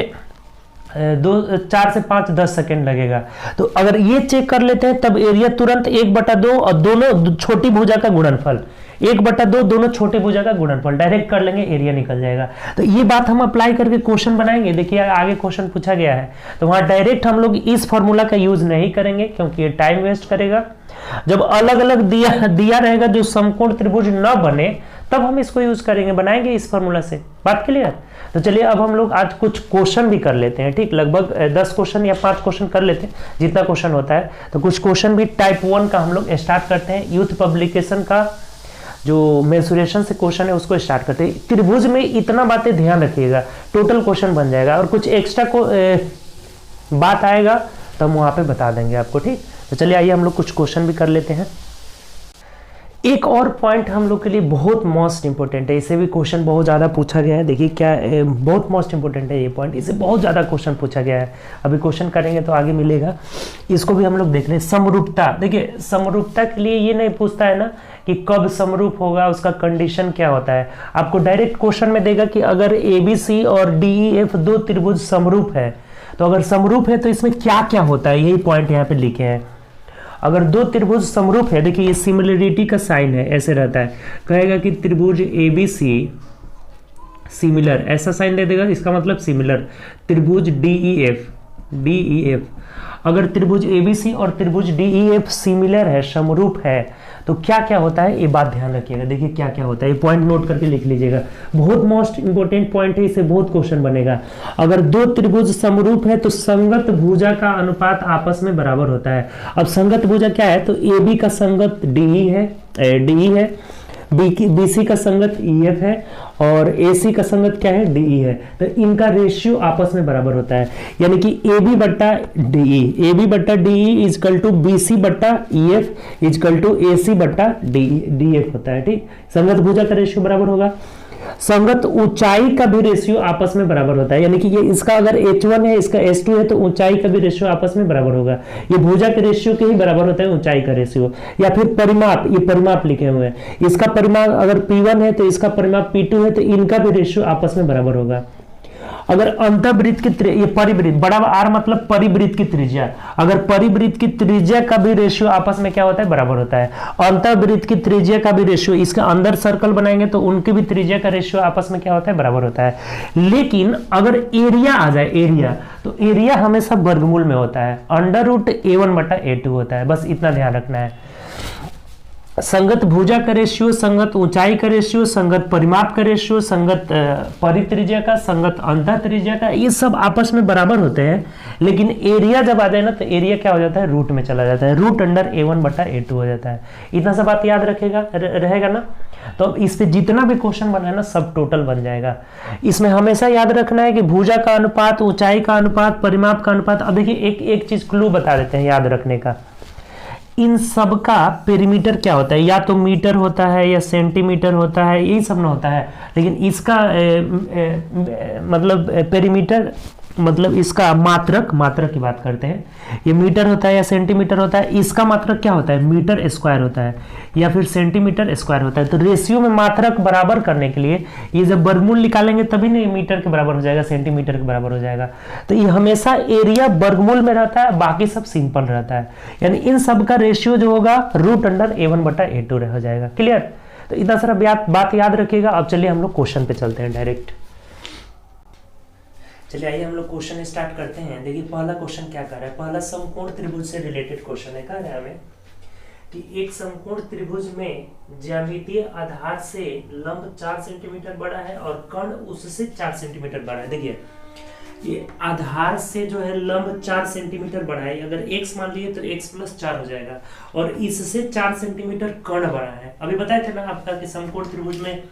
4 से 5 10 सेकेंड लगेगा। तो अगर ये चेक कर लेते हैं तब एरिया तुरंत 1/2 और दोनों छोटी भुजा का गुणनफल 1/2 दोनों छोटे भुजा का गुणनफल डायरेक्ट कर लेंगे, एरिया निकल जाएगा। तो ये बात हम अप्लाई करके क्वेश्चन बनाएंगे। देखिए आगे क्वेश्चन पूछा गया है तो वहां डायरेक्ट हम लोग इस फॉर्मूला का यूज नहीं करेंगे क्योंकि ये टाइम वेस्ट करेगा। जब अलग अलग दिया रहेगा जो समकोण त्रिभुज न बने तब हम इसको यूज करेंगे, बनाएंगे इस फॉर्मूला से। बात क्लियर? तो चलिए अब हम लोग आज कुछ क्वेश्चन भी कर लेते हैं, ठीक, लगभग 10 क्वेश्चन या 5 क्वेश्चन कर लेते हैं जितना क्वेश्चन होता है। तो कुछ क्वेश्चन भी टाइप 1 का हम लोग स्टार्ट करते हैं। यूथ पब्लिकेशन का जो मेंसुरेशन से क्वेश्चन है उसको स्टार्ट करते हैं। त्रिभुज में इतना बातें ध्यान रखिएगा, टोटल क्वेश्चन बन जाएगा और कुछ एक्स्ट्रा को बात आएगा तो हम वहाँ पे बता देंगे आपको, ठीक। तो चलिए आइए हम लोग कुछ क्वेश्चन भी कर लेते हैं। एक और पॉइंट हम लोग के लिए बहुत मोस्ट इंपॉर्टेंट है, इसे भी क्वेश्चन बहुत ज़्यादा पूछा गया है। देखिए क्या बहुत मोस्ट इंपॉर्टेंट है ये पॉइंट, इसे बहुत ज़्यादा क्वेश्चन पूछा गया है। अभी क्वेश्चन करेंगे तो आगे मिलेगा, इसको भी हम लोग देख रहे हैं। समरूपता, देखिए समरूपता के लिए ये नहीं पूछता है ना कि कब समरूप होगा, उसका कंडीशन क्या होता है। आपको डायरेक्ट क्वेश्चन में देगा कि अगर ABC और DEF दो त्रिभुज समरूप है, तो अगर समरूप है तो इसमें क्या क्या होता है, यही पॉइंट यहाँ पे लिखे हैं। अगर दो त्रिभुज समरूप है, देखिए ये सिमिलरिटी का साइन है, ऐसे रहता है। कहेगा कि त्रिभुज ABC सिमिलर, ऐसा साइन दे देगा, इसका मतलब सिमिलर। त्रिभुज DEF अगर त्रिभुज ABC और त्रिभुज DEF सिमिलर है, समरूप है, तो क्या क्या होता है, ये बात ध्यान रखिएगा। देखिए क्या क्या होता है, ये पॉइंट नोट करके लिख लीजिएगा, बहुत मोस्ट इंपोर्टेंट पॉइंट है, इससे बहुत क्वेश्चन बनेगा। अगर दो त्रिभुज समरूप है तो संगत भुजा का अनुपात आपस में बराबर होता है। अब संगत भुजा क्या है, तो AB का संगत DE है, BC का संगत EF है और AC का संगत क्या है, DE है। तो इनका रेशियो आपस में बराबर होता है, यानी कि AB बट्टा DE इजकल टू BC बट्टा EF इजकल टू AC बट्टा DF होता है, ठीक। संगत भुजा का रेशियो बराबर होगा। संगत ऊंचाई का भी रेशियो आपस में बराबर होता है, यानी कि ये इसका अगर H1 है, इसका H2 है, तो ऊंचाई का भी रेशियो आपस में बराबर होगा। ये भुजा के रेशियो के ही बराबर होता है, ऊंचाई का रेशियो। या फिर परिमाप, ये परिमाप लिखे हुए हैं, इसका परिमाप अगर P1 है तो इसका परिमाप P2 है, तो इनका भी रेशियो आपस में बराबर होगा। अगर अंतःवृत्त की ये परिवृत्त, बड़ा R मतलब परिवृत्त की त्रिज्या, अगर परिवृत्त की त्रिज्या का भी रेशियो आपस में क्या होता है, बराबर होता है। अंतःवृत्त की त्रिज्या का भी रेशियो, इसके अंदर सर्कल बनाएंगे तो उनके भी त्रिज्या का रेशियो आपस में क्या होता है, बराबर होता है। लेकिन अगर एरिया आ जाए, एरिया, तो एरिया हमेशा वर्गमूल में होता है, √A1 बटा A2 होता है, बस इतना ध्यान रखना है। संगत भुजा का रेशियो, संगत ऊंचाई का रेशियो, संगत परिमाप का रेशियो, संगत परित्रिज्या का, संगत अंतः त्रिज्या का, ये सब आपस में बराबर होते हैं। लेकिन एरिया जब आ जाए ना, तो एरिया क्या हो जाता है, रूट में चला जाता है, √A1 बटा A2 हो जाता है। इतना सा बात याद रखेगा, रहेगा ना। तो इस पे जितना भी क्वेश्चन बना है ना, सब टोटल बन जाएगा। इसमें हमेशा याद रखना है कि भुजा का अनुपात, ऊंचाई का अनुपात, परिमाप का अनुपात। अब देखिए एक चीज क्लू बता देते हैं याद रखने का, इन सब का पेरीमीटर क्या होता है, या तो मीटर होता है या सेंटीमीटर होता है, यही सब ना होता है। लेकिन इसका मतलब पेरीमीटर, मतलब इसका मात्रक की बात करते हैं, ये मीटर होता है या सेंटीमीटर होता है। इसका मात्रक क्या होता है, मीटर स्क्वायर होता है या फिर सेंटीमीटर स्क्वायर होता है। तो रेशियो में मात्रक बराबर करने के लिए ये जब वर्गमूल निकालेंगे तभी नहीं मीटर के बराबर हो जाएगा, सेंटीमीटर के बराबर हो जाएगा। तो ये हमेशा एरिया वर्गमूल में रहता है, बाकी सब सिंपल रहता है। यानी इन सब का रेशियो जो होगा √A1 बटा A2 रह जाएगा। क्लियर। तो इतना सारा बात याद रखिएगा। अब चलिए हम लोग क्वेश्चन पे चलते हैं डायरेक्ट। चलिए आइए हम लोग क्वेश्चन स्टार्ट करते हैं। देखिए पहला क्वेश्चन क्या कर रहा है, पहला समकोण त्रिभुज से रिलेटेड क्वेश्चन है। कह रहा है हमें कि एक समकोण त्रिभुज में ज्यामितीय आधार से लंब 4 सेंटीमीटर बड़ा है और कर्ण उससे 4 सेंटीमीटर बड़ा है। देखिए ये आधार से जो है लंब 4 सेंटीमीटर बड़ा है, अगर x मान लिए तो x + 4 हो जाएगा, और इससे 4 सेंटीमीटर कर्ण बड़ा है। अभी बताए थे ना आपका कि समकोण त्रिभुज में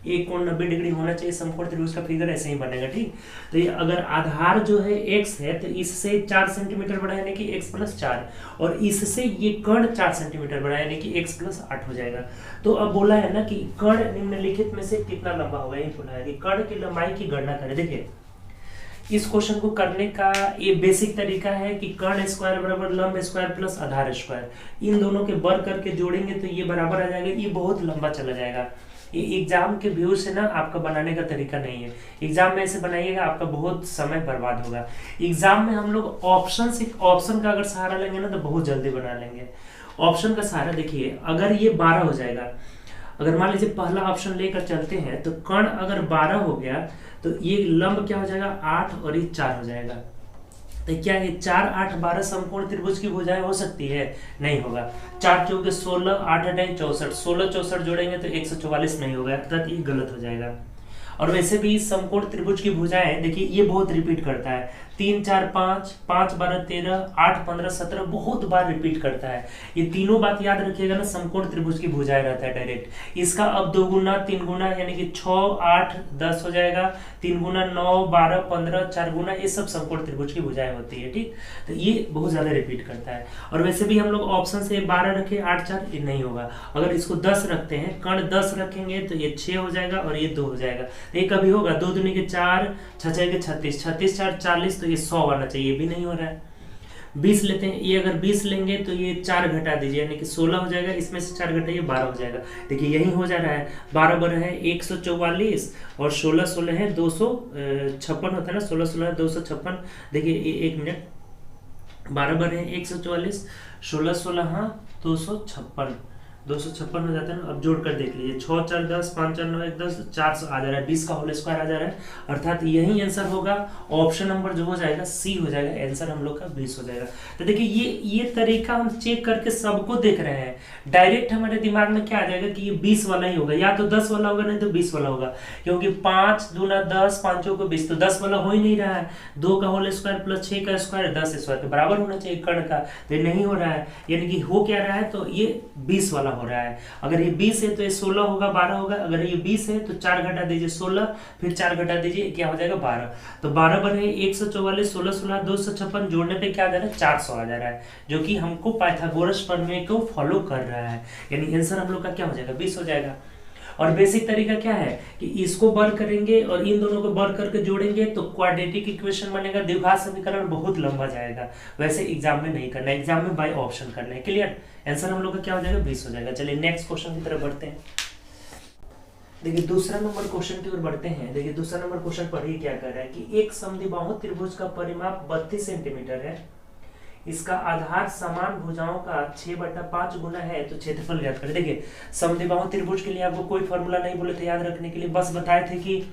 एक कोण 90 डिग्री होना चाहिए, समकोण त्रिभुज का फिगर ऐसे ही बनेगा, ठीक। तो ये अगर आधार जो है x है तो इससे 4 सेंटीमीटर बड़ा है, यानी कि x + 4, और इससे ये कर्ण 4 सेंटीमीटर बड़ा है, यानी कि x + 8 हो जाएगा। तो अब बोला है ना कि कर्ण निम्नलिखित में से कितना लंबा होगा, ये बोला है कि कर्ण की लंबाई की गणना करें। देखिए इस क्वेश्चन को करने का ये बेसिक तरीका है कि कर्ण स्क्वायर बराबर लंब स्क्वायर प्लस आधार स्क्वायर, इन दोनों के वर्ग करके जोड़ेंगे तो ये बराबर आ जाएगा। ये बहुत लंबा चला जाएगा, ये एग्जाम के व्यू से ना आपका बनाने का तरीका नहीं है। एग्जाम में ऐसे बनाइएगा आपका बहुत समय बर्बाद होगा। एग्जाम में हम लोग ऑप्शन का अगर सहारा लेंगे ना तो बहुत जल्दी बना लेंगे। ऑप्शन का सहारा देखिए, अगर ये 12 हो जाएगा, अगर मान लीजिए पहला ऑप्शन लेकर चलते हैं तो कर्ण अगर 12 हो गया तो ये लंब क्या हो जाएगा 8 और ये 4 हो जाएगा। तो क्या ये 4, 8, 12 समकोण त्रिभुज की भुजाएं हो सकती है? नहीं होगा। 4 चौके 16, 8 8 64, 16 64 जोड़ेंगे तो 144 नहीं होगा, अर्थात ये गलत हो जाएगा। और वैसे भी समकोण त्रिभुज की भुजाएं देखिए ये बहुत रिपीट करता है, 3 4 5, 5 12 13, 8 15 17 बहुत बार रिपीट करता है। ये तीनों बात याद रखिएगा ना, समकोण त्रिभुज की भुजाएं रहता है डायरेक्ट। इसका अब 2 गुना 3 गुना यानी कि 6 8 10 हो जाएगा, 3 गुना 9 12 15, 4 गुना, ये सब समकोण त्रिभुज की भुजाएं होती है। ठीक, तो ये बहुत ज्यादा रिपीट करता है। और वैसे भी हम लोग ऑप्शन से 12 रखे 8 4, ये नहीं होगा। अगर इसको 10 रखते हैं, कर्ण 10 रखेंगे तो ये 6 हो जाएगा और ये 2 हो जाएगा। तो ये कभी होगा 2 दूनी के 4, 6 6 के 36, 36 4 40, तो ये 100 आना चाहिए, भी नहीं हो रहा है। 20 लेते हैं, ये अगर 20 लेंगे तो ये 4 घटा दीजिए यानी कि 16 हो जाएगा, इसमें से 4 घटाइए 12 हो जाएगा। देखिए यही हो जा रहा है, 12 12 है 144 और 16 16 है 256 होता है ना, 16 16 है 256। देखिए 1 मिनट, 12 12 है 144, 16 16 हाँ 256 हो जाता है ना। अब जोड़ कर देख लीजिए, 6 4 10, 5 4 9 1 10, 400 आ जा रहा है, 20 का होल स्क्वायर आ जा रहा है, अर्थात यही आंसर होगा। ऑप्शन नंबर जो हो जाएगा सी हो जाएगा, आंसर हम लोग का 20 हो जाएगा। तो देखिए ये तरीका हम चेक करके सबको देख रहे हैं, डायरेक्ट हमारे दिमाग में क्या आ जाएगा कि ये 20 वाला ही होगा, या तो 10 वाला होगा नहीं तो 20 वाला होगा, क्योंकि 5 दूना 10, 5 को 20, तो 10 वाला हो ही नहीं रहा है। 2 का होल स्क्वायर प्लस 6 का स्क्वायर 10 स्क्वायर के बराबर होना चाहिए कर्ण का, तो ये नहीं हो रहा है, यानी कि हो क्या रहा है, तो ये 20 वाला हो रहा है। अगर ये 20 है तो ये 16 होगा, 12 होगा। अगर ये 20 है तो 4 घटा दीजिए 16, फिर 4 घटा दीजिए, क्या हो जाएगा 12। तो 12 12 है 144, 16 16 256, जोड़ने पे क्या आ जा रहा है 400 आ जा रहा है, जो कि हमको पाइथागोरस प्रमेय को फॉलो कर रहा है, यानी आंसर हम लोग का क्या हो जाएगा 20 हो जाएगा। और बेसिक तरीका क्या है कि इसको बर करेंगे और इन दोनों को बर करके जोड़ेंगे तो क्वाड्रेटिक इक्वेशन बनेगा, द्विघात समीकरण बहुत लंबा जाएगा, वैसे एग्जाम में नहीं करना है, एग्जाम में बाय ऑप्शन करना है। क्लियर, आंसर हम लोग का क्या हो जाएगा 20 हो जाएगा। चलिए नेक्स्ट क्वेश्चन की तरफ बढ़ते हैं। देखिए दूसरा नंबर क्वेश्चन की ओर बढ़ते हैं। देखिए दूसरा नंबर क्वेश्चन पढ़िए क्या कर रहा है कि एक समद्विबाहु त्रिभुज का परिमाप 32 सेंटीमीटर है, इसका आधार समान भुजाओं का 6/5 गुना है, तो क्षेत्रफल ज्ञात करें। देखिए समद्विबाहु त्रिभुज के लिए आपको कोई फॉर्मूला नहीं बोले थे याद रखने के लिए, बस बताए थे कि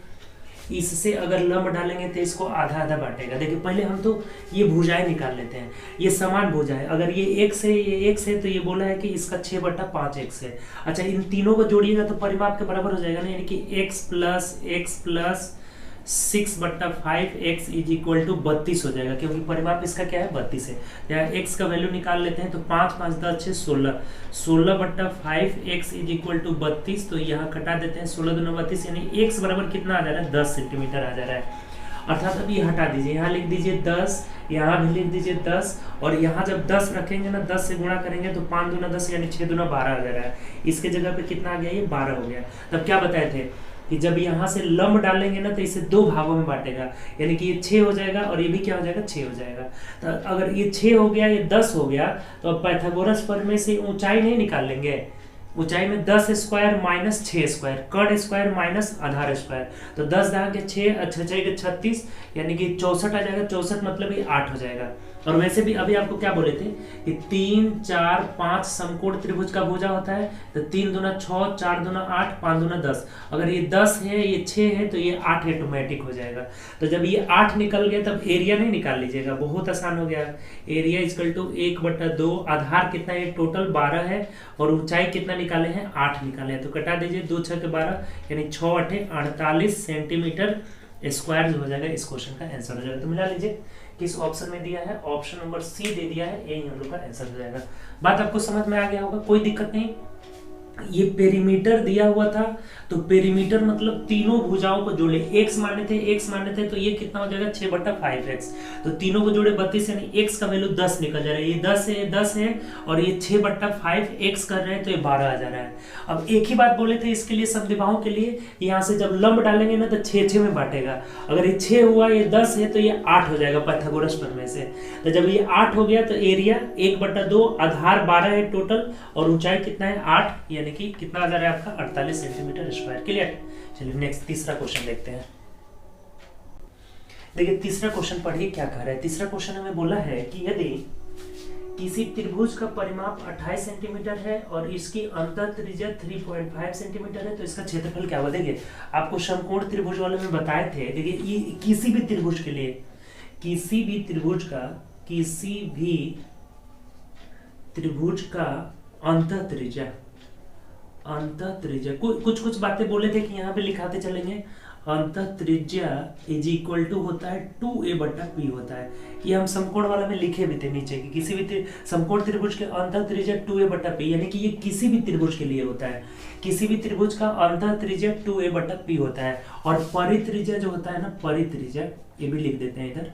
इससे अगर लंब डालेंगे तो इसको आधा आधा बांटेगा। देखिए पहले हम तो ये भुजाएं निकाल लेते हैं, ये समान भुजा है, अगर ये x है ये x है तो ये बोला है कि इसका 6/5 x है। अच्छा इन तीनों को जोड़िएगा तो परिमाप के बराबर हो जाएगा ना, यानी कि x plus 6/5 x is equal to 32 हो जाएगा, क्योंकि परिमाप इसका क्या है 32 है। यहाँ x का वैल्यू निकाल लेते हैं तो 5 5 10 6 16, 16/5 x इज इक्वल टू 32, तो यहाँ कटा देते हैं 16 दूना 32, यानी x बराबर कितना आ जा रहा है 10 सेंटीमीटर आ जा रहा है। अर्थात अब ये हटा दीजिए, यहाँ लिख दीजिए 10, यहाँ भी लिख दीजिए 10, और यहाँ जब 10 रखेंगे ना 10 से गुणा करेंगे तो 5 दूना 10 यानी 6 दूना 12 आ जा रहा है, इसके जगह पे कितना आ गया ये 12 हो गया। तब क्या बताए थे कि जब यहाँ से लंब डालेंगे ना तो इसे 2 भागों में बांटेगा, यानी कि ये 6 हो जाएगा और ये भी क्या हो जाएगा 6 हो जाएगा। तो अगर ये 6 हो गया ये 10 हो गया, तो अब पाइथागोरस प्रमेय से ऊंचाई नहीं निकाल लेंगे, ऊंचाई में 10 स्क्वायर माइनस 6 स्क्वायर, कर्ण स्क्वायर माइनस आधार स्क्वायर, तो 10 दाग के 6 6 के 36 यानी कि 64 आ जाएगा, 64 मतलब ये 8 हो जाएगा। और वैसे भी अभी आपको क्या बोले थे कि 3 4 5 समकोण त्रिभुज का भुजा होता है, तो 3 दूना 6, 4 दूना 8, 5 दूना 10, अगर ये 10 है ये 6 है तो ये 8 ऑटोमेटिक हो जाएगा। तो जब ये 8 निकल गया तब एरिया नहीं निकाल लीजिएगा, बहुत आसान हो गया। एरिया इक्वल टू 1/2, आधार कितना है टोटल 12 है, और ऊंचाई कितना निकाले हैं 8 निकाले हैं, तो कटा दीजिए 2 6 के 12 यानी 6 8 48 सेंटीमीटर स्क्वायर जो हो जाएगा, इस क्वेश्चन का आंसर हो जाएगा। तो मिला लीजिए किस ऑप्शन में दिया है, ऑप्शन नंबर सी दे दिया है, यही हम लोग का आंसर हो जाएगा। बात आपको समझ में आ गया होगा, कोई दिक्कत नहीं। ये पेरीमीटर दिया हुआ था, तो पेरीमीटर मतलब तीनों भुजाओं को जोड़े, x माने थे तो ये कितना हो जाएगा 6/5x, तो तीनों को जोड़े 32 यानी x का वैल्यू 10 निकल जा रहा है, ये 10 है और ये 6/5x कर रहे हैं तो ये 12 आ जा रहा है। अब एक ही बात बोले थे इसके लिए समद्विबाहु के लिए, यहाँ से जब लंब डालेंगे ना तो 6 में बांटेगा, अगर ये 6 हुआ ये 10 है तो ये 8 हो जाएगा पाइथागोरस प्रमेय से। तो जब ये 8 हो गया तो एरिया 1/2, आधार 12 है टोटल, और ऊंचाई कितना है 8, यानी कि कितना आ जा रहा है आपका 48 सेंटीमीटर स्क्वायर। क्लियर, चलिए नेक्स्ट तीसरा क्वेश्चन देखते हैं। देखिए तीसरा क्वेश्चन पढ़िए क्या कह रहा है। तीसरा क्वेश्चन हमें बोला है कि यदि किसी त्रिभुज का परिमाप 28 सेंटीमीटर है और इसकी अंतः त्रिज्या 3.5 सेंटीमीटर है, तो इसका क्षेत्रफल क्या होगा। देखिए आपको समकोण त्रिभुज वाले में बताए थे, देखिए ये किसी भी त्रिभुज के लिए, किसी भी त्रिभुज का अंतः त्रिज्या कुछ बातें बोले थे कि यहाँ पे लिखाते चलेंगे। अंतः त्रिज्या इज इक्वल टू होता है 2a/p होता है। ये हम समकोण वाला में लिखे भी थे नीचे कि किसी भी समकोण त्रिभुज के अंतः त्रिज्या 2a/p, यानी कि ये किसी भी त्रिभुज के लिए होता है। किसी भी त्रिभुज का अंतः त्रिज्या 2a/p होता है। और परित्रिज्या जो होता है ना, परित्रिज्या, ये भी लिख देते हैं इधर,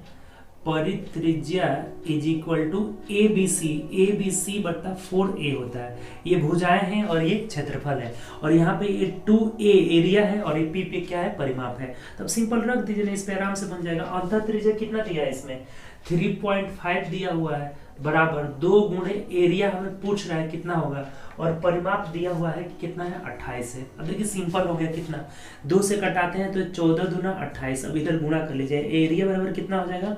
परित्रिज्या इज इक्वल टू ABC/4a होता है। ये भुजाएं हैं और ये क्षेत्रफल है, और यहाँ पे ये 2a एरिया है और ये p पे क्या है, परिमाप है। तब सिंपल रख दीजिए ना, इस पे आराम से बन जाएगा। अंतः त्रिज्या कितना दिया है इसमें, 3.5 दिया हुआ है, बराबर 2 गुणे एरिया हमें पूछ रहा है कितना होगा, और परिमाप दिया हुआ है कितना है, 28 है। अब देखिए सिंपल हो गया, कितना 2 से कटाते हैं तो 14 दूना 28। अब इधर गुणा कर लीजिए, एरिया बराबर कितना हो जाएगा,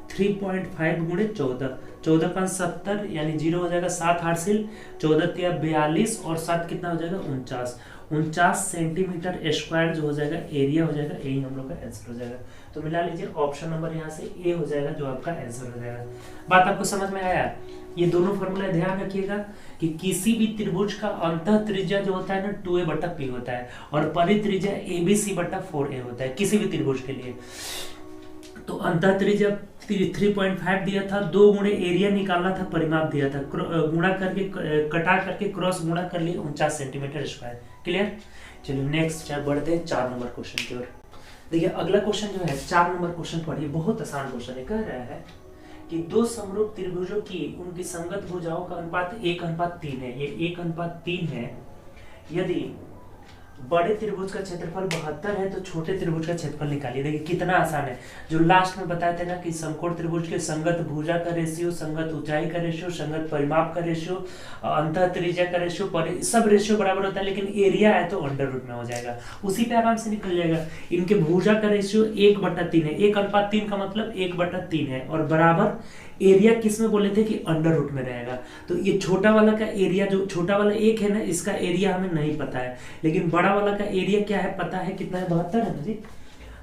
3.5 गुणे 14, 14 का 70 यानी 0 हो जाएगा, 7 8 सिल 14 तिया 42 और 7 कितना हो जाएगा, 49 सेंटीमीटर स्क्वायर जो हो जाएगा एरिया हो जाएगा। यही हम लोग का आंसर हो जाएगा। तो मिला लीजिए, ऑप्शन नंबर यहाँ से ए हो जाएगा जो आपका आंसर हो जाएगा। बात आपको समझ में आया? ये दोनों फॉर्मूला ध्यान रखिएगा कि किसी भी त्रिभुज का अंतः त्रिज्या जो होता है ना 2a/p होता है, और परित्रिज्या ABC/4a होता है किसी भी त्रिभुज के लिए। तो अंतः त्रिज्या 3.5 दिया था, 2 गुणे एरिया निकालना था, परिमाप दिया था, गुणा करके कटा करके क्रॉस गुणा कर लिए 49 सेंटीमीटर स्क्वायर। क्लियर? चलिए नेक्स्ट बढ़ते हैं 4 नंबर क्वेश्चन की ओर। देखिए अगला क्वेश्चन जो है 4 नंबर क्वेश्चन पढ़िए, बहुत आसान क्वेश्चन है। कह रहा है कि 2 समरूप त्रिभुजों की उनकी संगत भुजाओं का अनुपात 1:3 है। ये 1:3 है। यदि बड़े त्रिभुज का क्षेत्रफल 72 है तो छोटे त्रिभुज का क्षेत्रफल निकालिए। देखिए कितना आसान है, जो लास्ट में बताए थे ना कि समकोण त्रिभुज के संगत भुजा का रेशियो, संगत ऊंचाई का रेशियो, संगत परिमाप का रेशियो, अंतः त्रिज्या का रेशियो, सब रेशियो बराबर होता है, लेकिन एरिया है तो अंडर रूट में हो जाएगा, उसी पे आराम से निकल जाएगा। इनके भुजा का रेशियो 1/3 है, 1:3 का मतलब 1/3 है, और बराबर एरिया किस में बोले थे कि अंडर रूट में रहेगा। तो ये छोटा वाला का एरिया, जो छोटा वाला 1 है ना, इसका एरिया हमें नहीं पता है, लेकिन बड़ा वाला का एरिया क्या है पता है, कितना है, 72 है ना जी।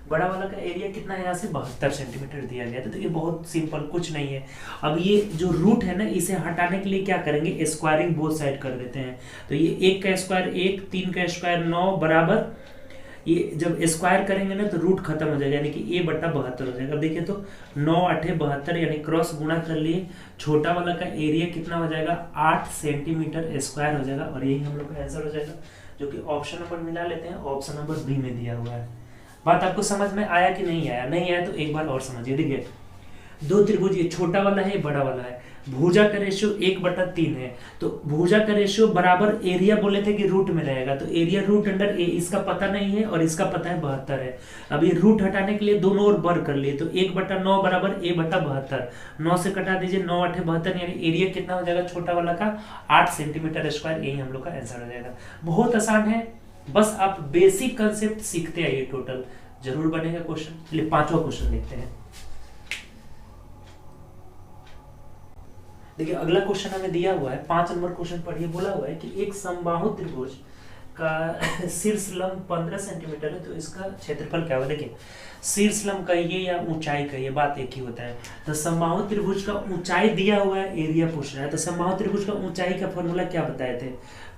बड़ा वाला का एरिया कितना है, यहाँ से 72 सेंटीमीटर दिया गया। तो ये बहुत सिंपल, कुछ नहीं है। अब ये जो रूट है ना, इसे हटाने के लिए क्या करेंगे, स्क्वायरिंग बोथ साइड कर देते हैं। तो ये 1 का स्क्वायर 1, 3 का स्क्वायर 9, बराबर ये जब स्क्वायर करेंगे ना तो रूट खत्म हो जाएगा, यानी कि a/72 हो जाएगा। अब देखिए तो 9 8 72, यानी क्रॉस गुणा कर लिए, छोटा वाला का एरिया कितना हो जाएगा, 8 सेंटीमीटर स्क्वायर हो जाएगा, और यही हम लोग का आंसर हो जाएगा, जो कि ऑप्शन नंबर मिला लेते हैं, ऑप्शन नंबर बी में दिया हुआ है। बात आपको समझ में आया कि नहीं आया? नहीं आया तो एक बार और समझिए। देखिए 2 त्रिभुज, ये छोटा वाला है, बड़ा वाला है, भुजा का रेशियो 1/3 है, तो भुजा का रेशियो बराबर एरिया बोले थे कि रूट में रहेगा, तो एरिया रूट अंडर ए, इसका पता नहीं है और इसका पता है 72 है। अब ये रूट हटाने के लिए दोनों ओर वर्ग कर लिए, तो 1/9 बराबर a/72, 9 से कटा दीजिए, 9 8 72, यानी एरिया कितना हो जाएगा छोटा वाला का, 8 सेंटीमीटर स्क्वायर। यही हम लोग का आंसर हो जाएगा। बहुत आसान है, बस आप बेसिक कंसेप्ट सीखते आइए, टोटल जरूर बनेगा क्वेश्चन। चलिए 5वां क्वेश्चन देखते हैं। देखिए अगला क्वेश्चन हमें दिया हुआ है, 5 नंबर क्वेश्चन पढ़िए। बोला हुआ है कि एक समबाहु त्रिभुज का शीर्ष लंब 15 सेंटीमीटर है, तो इसका क्षेत्रफल क्या होगा। देखिए शीर्ष लंब कहिए या ऊंचाई कहिए, बात एक ही होता है। तो समबाहु त्रिभुज का ऊंचाई दिया हुआ है, एरिया पूछ रहा है। तो समबाहु त्रिभुज का ऊंचाई का फॉर्मूला क्या बताए थे,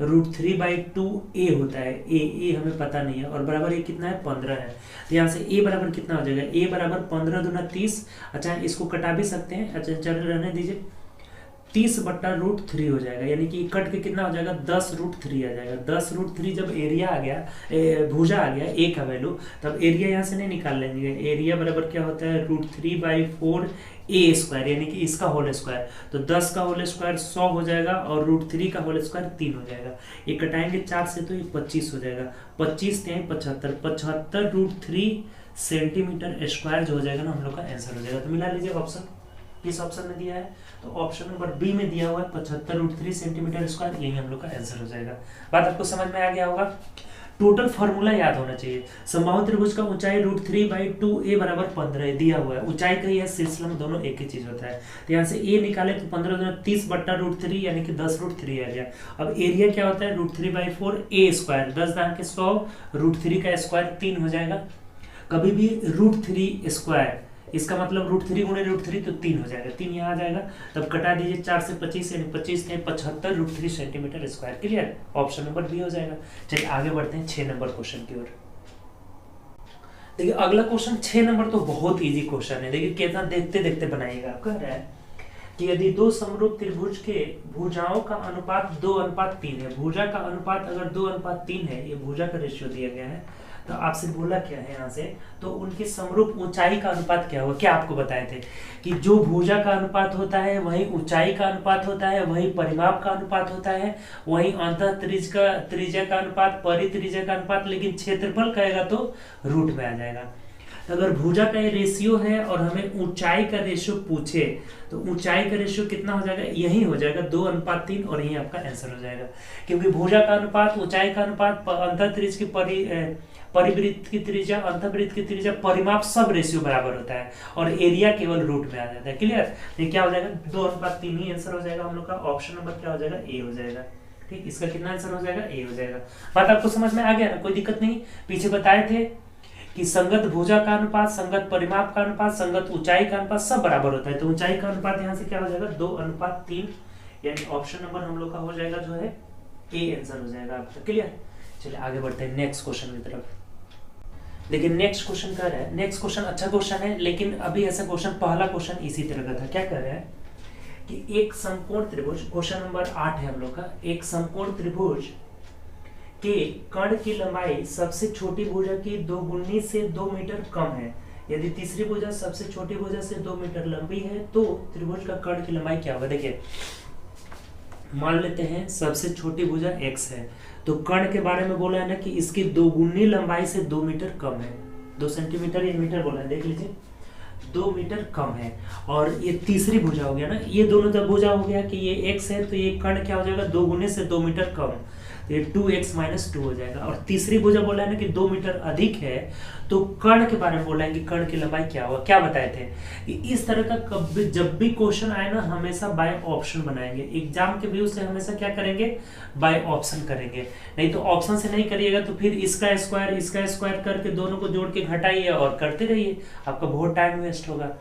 √3/2a होता है। ए हमें पता नहीं है, और बराबर ये कितना है, 15 है। तो यहाँ से a बराबर कितना हो जाएगा, a बराबर 15 दूना 30। अच्छा इसको कटा भी सकते हैं, अच्छा चल रहने दीजिए, 30/√3 हो जाएगा, यानी कि कट के कितना हो जाएगा, 10√3 आ जाएगा। 10√3 जब एरिया आ गया, भुजा आ गया a का वैल्यू, तब एरिया यहाँ से नहीं निकाल लेंगे। एरिया बराबर क्या होता है, √3/4a², यानी कि इसका होल स्क्वायर। तो 10 का होल स्क्वायर 100 हो जाएगा, और √3 का होल स्क्वायर 3 हो जाएगा। ये कटाएंगे 4 से तो ये 25 हो जाएगा, 25 3 75, 75√3 सेंटीमीटर स्क्वायर जो हो जाएगा ना, हम लोग का आंसर हो जाएगा। तो मिला लीजिए ऑप्शन, इस ऑप्शन में दिया है, तो ऑप्शन नंबर बी में दिया हुआ है 75√3 सेंटीमीटर स्क्वायर, यही हम लोग का आंसर हो जाएगा। बात आपको समझ में आ गया होगा। टोटल फॉर्मूला याद होना चाहिए। समबाहु त्रिभुज का ऊंचाई √3/2a बराबर 15 दिया हुआ है। ऊंचाई का या शीर्ष लंब दोनों एक ही चीज होता है। तो यहाँ से a निकाले तो 15 दूना 30/√3, यानी कि 10√3 आ गया। अब एरिया क्या होता है, √3/4a², 10 दान के 100, √3 का स्क्वायर 3 हो जाएगा। कभी भी √3², इसका मतलब √3 गुणे √3 तो 3 हो जाएगा, 3 यहाँ आ जाएगा। तब कटा दीजिए 4 से 25, यानी 25 थे 75√3 centimetre square. Clear, option number B हो जाएगा। चलिए आगे बढ़ते हैं 6 नंबर क्वेश्चन की ओर। देखिए अगला क्वेश्चन 6 नंबर तो बहुत इजी क्वेश्चन है। देखिए कितना देखते देखते बनाइएगा। कह रहा है कि यदि दो समरूप त्रिभुज के भुजाओं का अनुपात 2:3 है, भुजा का अनुपात अगर 2:3 है, ये भुजा का रेशियो दिया गया है, तो आपसे बोला क्या है यहाँ से, तो उनके समरूप ऊंचाई का अनुपात क्या होगा। क्या आपको बताए थे कि जो भुजा का अनुपात होता है वही ऊंचाई का अनुपात होता है, वही परिमाप का अनुपात होता है, वही अंतः त्रिज्या का अनुपात, परित्रिज्या का अनुपात, लेकिन क्षेत्रफल कहेगा तो रूट में आ जाएगा। तो अगर भुजा का ये रेशियो है और हमें ऊंचाई का रेशियो पूछे तो ऊंचाई का रेशियो कितना हो जाएगा, यही हो जाएगा 2:3 और यही आपका आंसर हो जाएगा। क्योंकि भुजा का अनुपात, ऊंचाई का अनुपात, अंतःत्रिज्य की परिवृत्त की त्रिज्या, अंतःवृत्त की त्रिज्या, परिमाप सब रेशियो बराबर होता है और एरिया केवल रूट में आ जाता है। क्लियर। ये क्या हो जाएगा 2:3 ही आंसर हो जाएगा हम लोग का। ऑप्शन नंबर क्या हो जाएगा, ए हो जाएगा। ठीक, इसका कितना आंसर हो जाएगा, ए हो जाएगा। बात आपको समझ में आ गया ना, कोई दिक्कत नहीं। पीछे बताए थे कि संगत भुजा का अनुपात, संगत परिमाप का अनुपात, संगत ऊंचाई का अनुपात सब बराबर होता है। तो ऊंचाई का अनुपात यहाँ से क्या हो जाएगा 2:3, यानी ऑप्शन नंबर हम लोग का हो जाएगा जो है ए आंसर हो जाएगा आपका। क्लियर। चलिए आगे बढ़ते हैं नेक्स्ट क्वेश्चन की तरफ। देखिए नेक्स्ट क्वेश्चन कर रहा है, नेक्स्ट क्वेश्चन अच्छा क्वेश्चन है, लेकिन अभी ऐसा क्वेश्चन, पहला क्वेश्चन इसी तरह का था। क्या कर रहा है कि एक समकोण त्रिभुज, क्वेश्चन नंबर 8 है हम लोग का, एक समकोण त्रिभुज के कर्ण की लंबाई सबसे छोटी भुजा की 2 से 2 मीटर कम है। यदि तीसरी भुजा सबसे छोटी भुजा से 2 मीटर लंबी है तो त्रिभुज का कर्ण की लंबाई क्या होगा। देखिए मान लेते हैं सबसे छोटी भुजा x है, तो कर्ण के बारे में बोला है ना कि इसकी 2 लंबाई से 2 मीटर कम है। 2 सेंटीमीटर या मीटर बोला है, देख लीजिए 2 मीटर कम है। और ये तीसरी भुजा हो गया ना, ये दोनों तो भुजा हो गया कि ये x है, तो ये कर्ण क्या हो जाएगा 2 से 2 मीटर कम, तो ये 2x-2 हो जाएगा। और तीसरी भुजा बोला है ना कि 2 मीटर अधिक है, तो कर्ण के बारे में बोला है कि कर्ण की लंबाई क्या होगा। क्या बताए थे कि इस तरह का कभी जब भी क्वेश्चन आए ना हमेशा बाय ऑप्शन बनाएंगे। एग्जाम के व्यू से हमेशा क्या करेंगे, बाय ऑप्शन करेंगे। नहीं तो ऑप्शन से नहीं करिएगा तो फिर इसका स्क्वायर करके दोनों को जोड़ के घटाइए और करते रहिए, आपका बहुत टाइम वेस्ट होगा।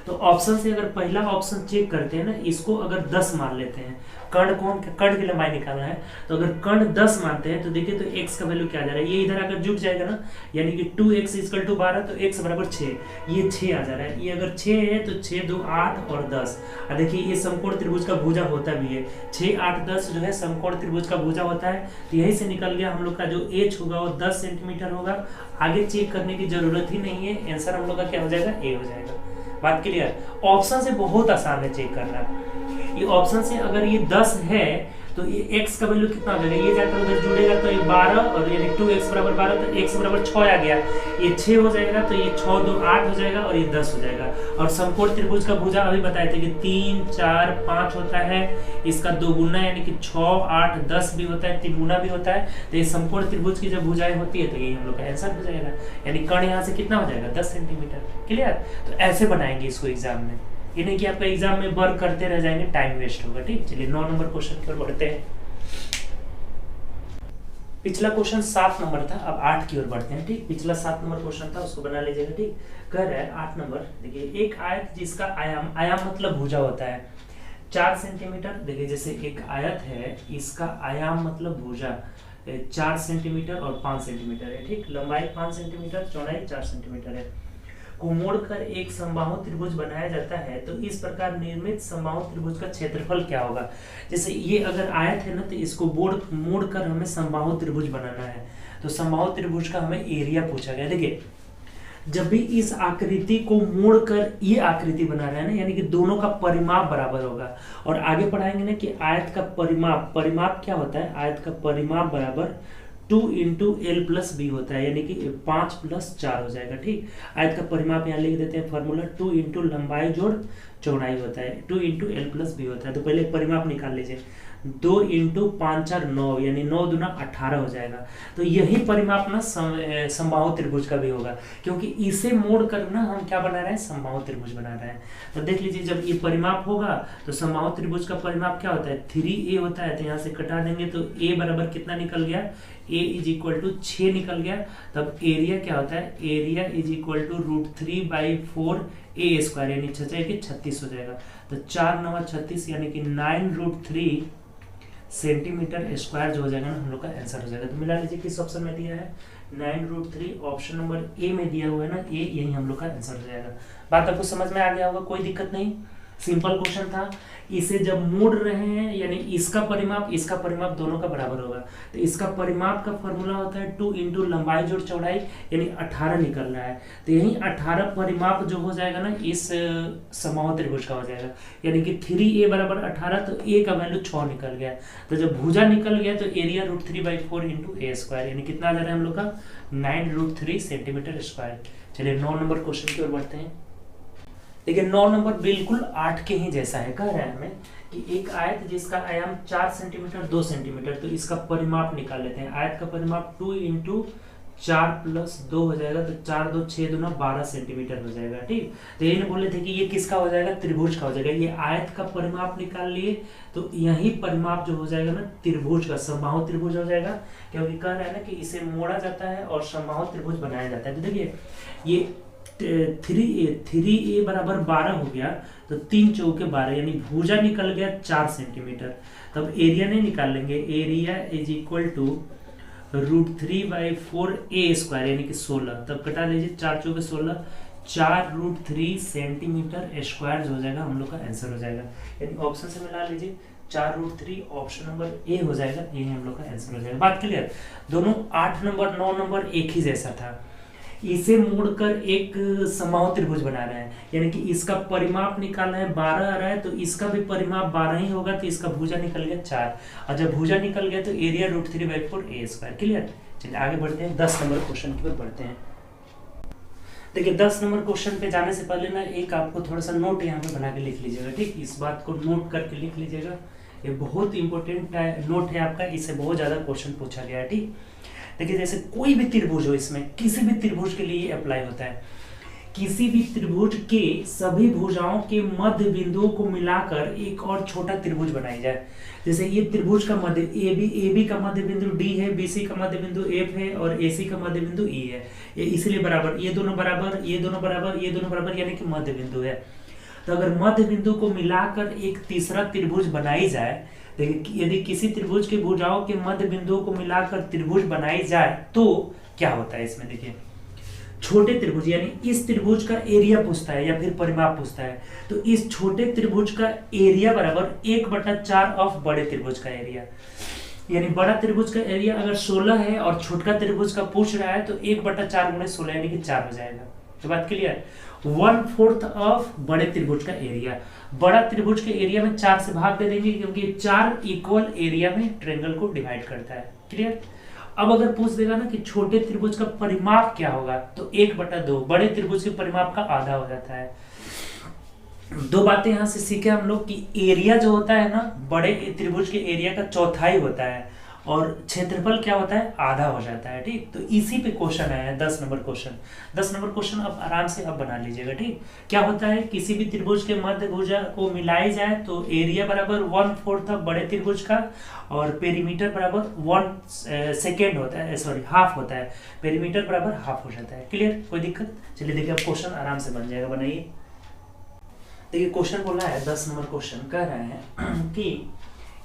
तो ऑप्शन से अगर पहला ऑप्शन चेक करते हैं ना, इसको अगर 10 मान लेते हैं, कर्ण की लंबाई निकालना है, तो अगर कर्ण 10 मानते हैं तो देखिए तो x का वैल्यू क्या आ जा रहा है, ये इधर आकर जुट जाएगा ना, यानी कि 2x = 12, तो x बराबर 6, ये 6 आ जा रहा है। ये अगर 6 है तो 6 2 8 और 10। और देखिए ये समकोण त्रिभुज का भुजा होता भी है, 6 8 10 जो है समकोण त्रिभुज का भुजा होता है। तो यही से निकल गया हम लोग का जो h होगा वो 10 सेंटीमीटर होगा। आगे चेक करने की जरूरत ही नहीं है, आंसर हम लोग का क्या हो जाएगा, ए हो जाएगा। बात क्लियर। ऑप्शन से बहुत आसान है चेक करना। ये ऑप्शन से अगर ये 10 है तो ये x का वैल्यू कितना हो जाएगा, ये जाकर उधर जुड़ेगा तो ये 12 और यानी 2x = 12, तो x = 6 आ गया, ये 6 हो जाएगा, तो ये 6 2 8 हो जाएगा और ये 10 हो जाएगा। और समकोण त्रिभुज का भुजा अभी बताए थे कि 3 4 5 होता है, इसका 2 गुना यानी कि 6 8 10 भी होता है, 3 गुना भी होता है। तो ये समकोण त्रिभुज की जब भुजाएं होती है तो यही हम लोग का आंसर हो जाएगा, यानी कर्ण यहाँ से कितना हो जाएगा 10 सेंटीमीटर। क्लियर। तो ऐसे बनाएंगे इसको एग्जाम में, ये नहीं कि आपका एग्जाम में वर्क करते रह जाएंगे, टाइम वेस्ट होगा। ठीक, चलिए 9 नंबर क्वेश्चन की ओर बढ़ते हैं। पिछला क्वेश्चन 7 नंबर था, अब 8 की ओर बढ़ते हैं। ठीक, पिछला 7 नंबर क्वेश्चन था, उसको बना लीजिएगा। ठीक, कह रहा है 8 नंबर, देखिए एक आयत जिसका आयाम मतलब भुजा होता है 4 सेंटीमीटर। देखिए जैसे एक आयत है, इसका आयाम मतलब भुजा 4 सेंटीमीटर और 5 सेंटीमीटर है। ठीक, लंबाई 5 सेंटीमीटर, चौड़ाई 4 सेंटीमीटर है, को मोड़कर एक समबाहु त्रिभुज बनाया जाता है, तो इस प्रकार निर्मित समबाहु त्रिभुज का क्षेत्रफल क्या होगा। जैसे ये अगर आयत है ना, तो इसको मोड़कर हमें समबाहु त्रिभुज बनाना है, तो समबाहु त्रिभुज का हमें एरिया पूछा गया। देखिए जब भी इस आकृति को मोड़कर ये आकृति बना रहे हैं ना, यानी कि दोनों का परिमाप बराबर होगा। और आगे पढ़ाएंगे ना कि आयत का परिमाप क्या होता है, आयत का परिमाप बराबर 2 × L + B होता है, यानी कि 5 + 4 हो जाएगा। ठीक, आयत का परिमाप यहाँ लिख देते हैं, फॉर्मूला 2 × लंबाई जोड़ चौड़ाई होता है, 2 × L + B होता है। तो पहले परिमाप निकाल लीजिए, 2 × 5 4 9, यानी 9 दूना 18 हो जाएगा। तो यही परिमाप ना समबाहु त्रिभुज का भी होगा, क्योंकि इसे मोड़ कर ना हम क्या बना रहे हैं, समबाहु त्रिभुज बना रहे हैं। तो देख लीजिए जब ये परिमाप होगा तो समबाहु त्रिभुज का परिमाप क्या होता है, 3a होता है, तो यहाँ से कटा देंगे तो a बराबर कितना निकल गया, a = 6 निकल गया। तब एरिया क्या होता है, एरिया = √3/4 a², यानी 6 के 36 हो जाएगा। तो 4 9 36, यानी कि 9√3 सेंटीमीटर स्क्वायर जो हो जाएगा ना हम लोग का आंसर हो जाएगा। तो मिला लीजिए किस ऑप्शन में दिया है 9√3, ऑप्शन नंबर ए में दिया हुआ है ना, ए यही हम लोग का आंसर हो जाएगा। बात आपको समझ में आ गया होगा, कोई दिक्कत नहीं, सिंपल क्वेश्चन था। इसे जब मोड़ रहे हैं यानी इसका परिमाप दोनों का बराबर होगा, तो इसका परिमाप का फॉर्मूला होता है 2 इंटू लंबाई जोड़ चौड़ाई, यानी 18 निकल रहा है। तो यही 18 परिमाप जो हो जाएगा ना इस समबाहु त्रिभुज का हो जाएगा, यानी कि 3a बराबर 18, तो a का वैल्यू 6 निकल गया। तो जब भुजा निकल गया तो एरिया √3/4 इंटू a स्क्वायर, यानी कितना आ जा रहा है हम लोग का 9√3 सेंटीमीटर स्क्वायर। चलिए 9 नंबर क्वेश्चन की ओर बढ़ते हैं। देखिए 9 नंबर बिल्कुल 8 के ही जैसा है। कह रहा है हमें कि एक आयत जिसका आयाम 4 सेंटीमीटर 2 सेंटीमीटर, तो इसका परिमाप निकाल लेते हैं। आयत का परिमाप 2 इंटू 4 प्लस 2 हो जाएगा, तो 4 2 6 2 12 सेंटीमीटर हो जाएगा। ठीक, तो यही बोले थे कि ये किसका हो जाएगा, त्रिभुज का हो जाएगा। ये आयत का परिमाप निकाल लिए, तो यही परिमाप जो हो जाएगा ना त्रिभुज का, समबाहु त्रिभुज हो जाएगा। क्योंकि कह रहा है ना कि इसे मोड़ा जाता है और समबाहु त्रिभुज बनाया जाता है। तो देखिए ये 3a बराबर 12 हो गया, तो 3 चौके 12, यानी भुजा निकल गया 4 सेंटीमीटर। तब एरिया नहीं निकाल लेंगे, area is equal to √3/4a square, यानी कि 16। तब कटा लीजिए 4 चौके 16, 4√3 सेंटीमीटर स्क्वायर जो हो जाएगा हम लोग का आंसर हो जाएगा। यानी ऑप्शन से मिला लीजिए 4√3, ऑप्शन नंबर ए हो जाएगा, ये हम लोग का आंसर हो जाएगा। बात क्लियर, दोनों 8 नंबर 9 नंबर एक ही जैसा था। इसे मोड़कर एक समबाहु त्रिभुज बना रहे हैं, यानी कि इसका परिमाप निकालना है 12 आ रहा है, तो इसका भी परिमाप 12 ही होगा, तो इसका भुजा निकल गया 4, और जब भुजा निकल गया तो एरिया √3/4 a स्क्वायर। क्लियर, चलिए आगे बढ़ते हैं 10 नंबर क्वेश्चन की ओर बढ़ते हैं। देखिए 10 नंबर क्वेश्चन पे जाने से पहले ना एक आपको थोड़ा सा नोट यहाँ पे बना के लिख लीजिएगा। ठीक, इस बात को नोट करके लिख लीजिएगा, ये बहुत इंपॉर्टेंट नोट है आपका, इससे बहुत ज्यादा क्वेश्चन पूछा गया है। ठीक, देखिए जैसे कोई भी त्रिभुज हो, इसमें किसी भी त्रिभुज के लिए अप्लाई होता है। किसी भी त्रिभुज के सभी भुजाओं के मध्य बिंदुओं को मिलाकर एक और छोटा त्रिभुज बनाई जाए। जैसे ये त्रिभुज का मध्य AB का मध्य बिंदु D है, BC का मध्य बिंदु F है और AC का मध्य बिंदु E है, इसलिए बराबर, ये दोनों बराबर, ये दोनों बराबर, ये दोनों बराबर, यानी कि मध्य बिंदु है। तो अगर मध्य बिंदु को मिलाकर एक तीसरा त्रिभुज बनाई जाए, देखिए यदि किसी त्रिभुज के भुजाओं के मध्य बिंदुओं को मिलाकर त्रिभुज बनाई जाए तो क्या होता है इसमें। देखिए छोटे त्रिभुज, यानी इस त्रिभुज का एरिया पूछता है या फिर परिमाप पूछता है, तो इस छोटे त्रिभुज का एरिया बराबर 1/4 ऑफ बड़े त्रिभुज का एरिया। यानी बड़ा त्रिभुज का एरिया अगर 16 है और छोटा त्रिभुज का पूछ रहा है, तो 1/4 × 16 यानी कि 4 हो जाएगा। तो बात क्लियर, 1/4 ऑफ बड़े त्रिभुज का एरिया। बड़ा त्रिभुज के एरिया में 4 से भाग दे देंगे, क्योंकि 4 इक्वल एरिया में ट्रायंगल को डिवाइड करता है। क्लियर, अब अगर पूछ देगा ना कि छोटे त्रिभुज का परिमाप क्या होगा, तो 1/2 बड़े त्रिभुज के परिमाप का आधा हो जाता है। दो बातें यहां से सीखे हम लोग कि एरिया जो होता है ना बड़े त्रिभुज के एरिया का चौथाई होता है, और क्षेत्रफल क्या होता है, आधा हो जाता है। ठीक, तो इसी पे क्वेश्चन आया है 10 नंबर क्वेश्चन। 10 नंबर क्वेश्चन अब आराम से अब बना लीजिएगा। ठीक, क्या होता है, किसी भी त्रिभुज के मध्य भुजा को मिलाई जाए तो एरिया बराबर 1/4 ऑफ बड़े त्रिभुज का, और पेरीमीटर बराबर 1 सेकेंड होता है, सॉरी हाफ होता है, पेरीमीटर बराबर हाफ हो जाता है। क्लियर, कोई दिक्कत। चलिए देखिए अब क्वेश्चन आराम से बन जाएगा, बनाइए। देखिए क्वेश्चन बोला है 10 नंबर क्वेश्चन, कह रहे हैं कि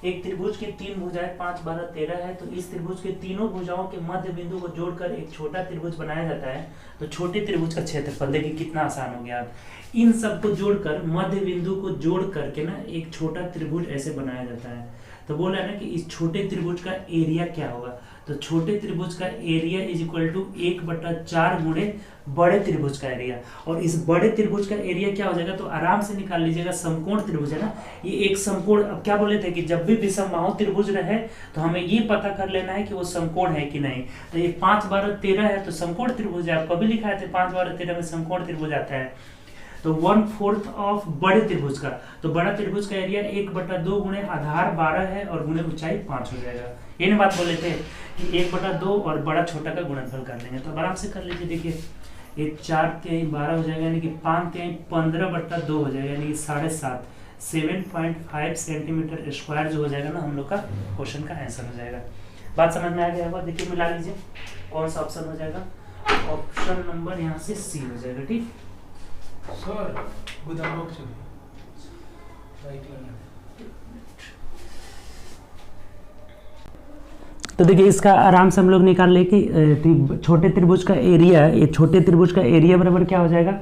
एक त्रिभुज की 3 भुजाएं 5 12 13 है, तो इस त्रिभुज के तीनों भुजाओं के मध्य बिंदु को जोड़कर एक छोटा त्रिभुज बनाया जाता है। तो छोटे त्रिभुज का क्षेत्रफल देखिए कितना आसान हो गया। इन सब को जोड़कर मध्य बिंदु को जोड़ करके ना एक छोटा त्रिभुज ऐसे बनाया जाता है। तो बोला है ना कि इस छोटे त्रिभुज का एरिया क्या होगा, तो छोटे त्रिभुज का एरिया इज इक्वल टू 1/4 गुणे बड़े त्रिभुज का एरिया। और इस बड़े त्रिभुज का एरिया क्या हो जाएगा, तो आराम से निकाल लीजिएगा, समकोण त्रिभुज है ना, ये एक समकोण। अब क्या बोले थे कि जब भी विषमबाहु त्रिभुज रहे तो हमें ये पता कर लेना है कि वो समकोण है कि नहीं। तो ये 5 12 13 है तो समकोण त्रिभुज है, आपको अभी लिखा है 5 12 13 में समकोण त्रिभुज आता है। तो 1/4 ऑफ बड़े त्रिभुज का, तो बड़ा त्रिभुज का एरिया 1/2 गुणे आधार 12 है और गुणे ऊंचाई 5 हो जाएगा। ये ना बात बोले थे कि 1/2 और बड़ा छोटा का गुणनफल कर लेंगे, तो आराम से कर लीजिए। देखिए ये 4 × 12 हो जाएगा, यानी कि 5 × 15/2 हो जाएगा, यानी कि 7.5 7.5 सेंटीमीटर स्क्वायर जो हो जाएगा ना हम लोग का क्वेश्चन का आंसर हो जाएगा। बात समझ में आ गया होगा। देखिए मिला लीजिए कौन सा ऑप्शन हो जाएगा, ऑप्शन नंबर यहाँ से सी हो जाएगा। ठीक सर तो देखिए इसका आराम से हम लोग निकाल ले कि छोटे त्रिभुज का एरिया, ये छोटे त्रिभुज का एरिया बराबर क्या हो जाएगा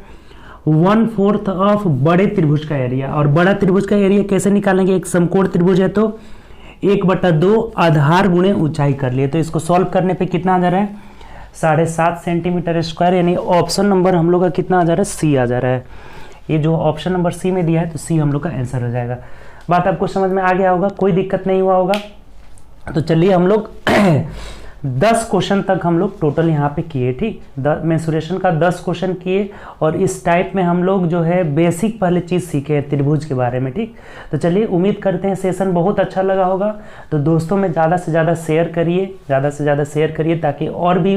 1/4 ऑफ बड़े त्रिभुज का एरिया। और बड़ा त्रिभुज का एरिया कैसे निकालेंगे, एक समकोण त्रिभुज है तो 1/2 आधार गुणे ऊंचाई कर लिए। तो इसको सॉल्व करने पे कितना आ जा रहा है 7.5 सेंटीमीटर स्क्वायर, यानी ऑप्शन नंबर हम लोग का कितना आ जा रहा है सी आ जा रहा है। ये जो ऑप्शन नंबर सी में दिया है तो सी हम लोग का आंसर हो जाएगा। बात आपको समझ में आ गया होगा, कोई दिक्कत नहीं हुआ होगा। तो चलिए हम लोग 10 क्वेश्चन तक हम लोग टोटल यहाँ पे किए, ठीक। मेंसुरेशन का 10 क्वेश्चन किए और इस टाइप में हम लोग जो है बेसिक पहले चीज़ सीखे त्रिभुज के बारे में, ठीक। तो चलिए उम्मीद करते हैं सेशन बहुत अच्छा लगा होगा। तो दोस्तों में ज़्यादा से ज़्यादा शेयर करिए, ज़्यादा से ज़्यादा शेयर करिए ताकि और भी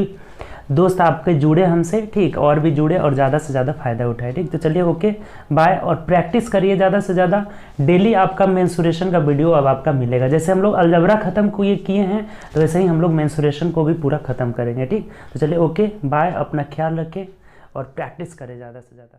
दोस्त आपके जुड़े हमसे, ठीक, और भी जुड़े और ज़्यादा से ज़्यादा फ़ायदा उठाए, ठीक। तो चलिए ओके बाय, और प्रैक्टिस करिए ज़्यादा से ज़्यादा। डेली आपका मेंसुरेशन का वीडियो अब आपका मिलेगा। जैसे हम लोग अलजबरा ख़त्म किए हैं तो वैसे ही हम लोग मेंसुरेशन को भी पूरा ख़त्म करेंगे, ठीक। तो चलिए ओके बाय, अपना ख्याल रखें और प्रैक्टिस करें ज़्यादा से ज़्यादा।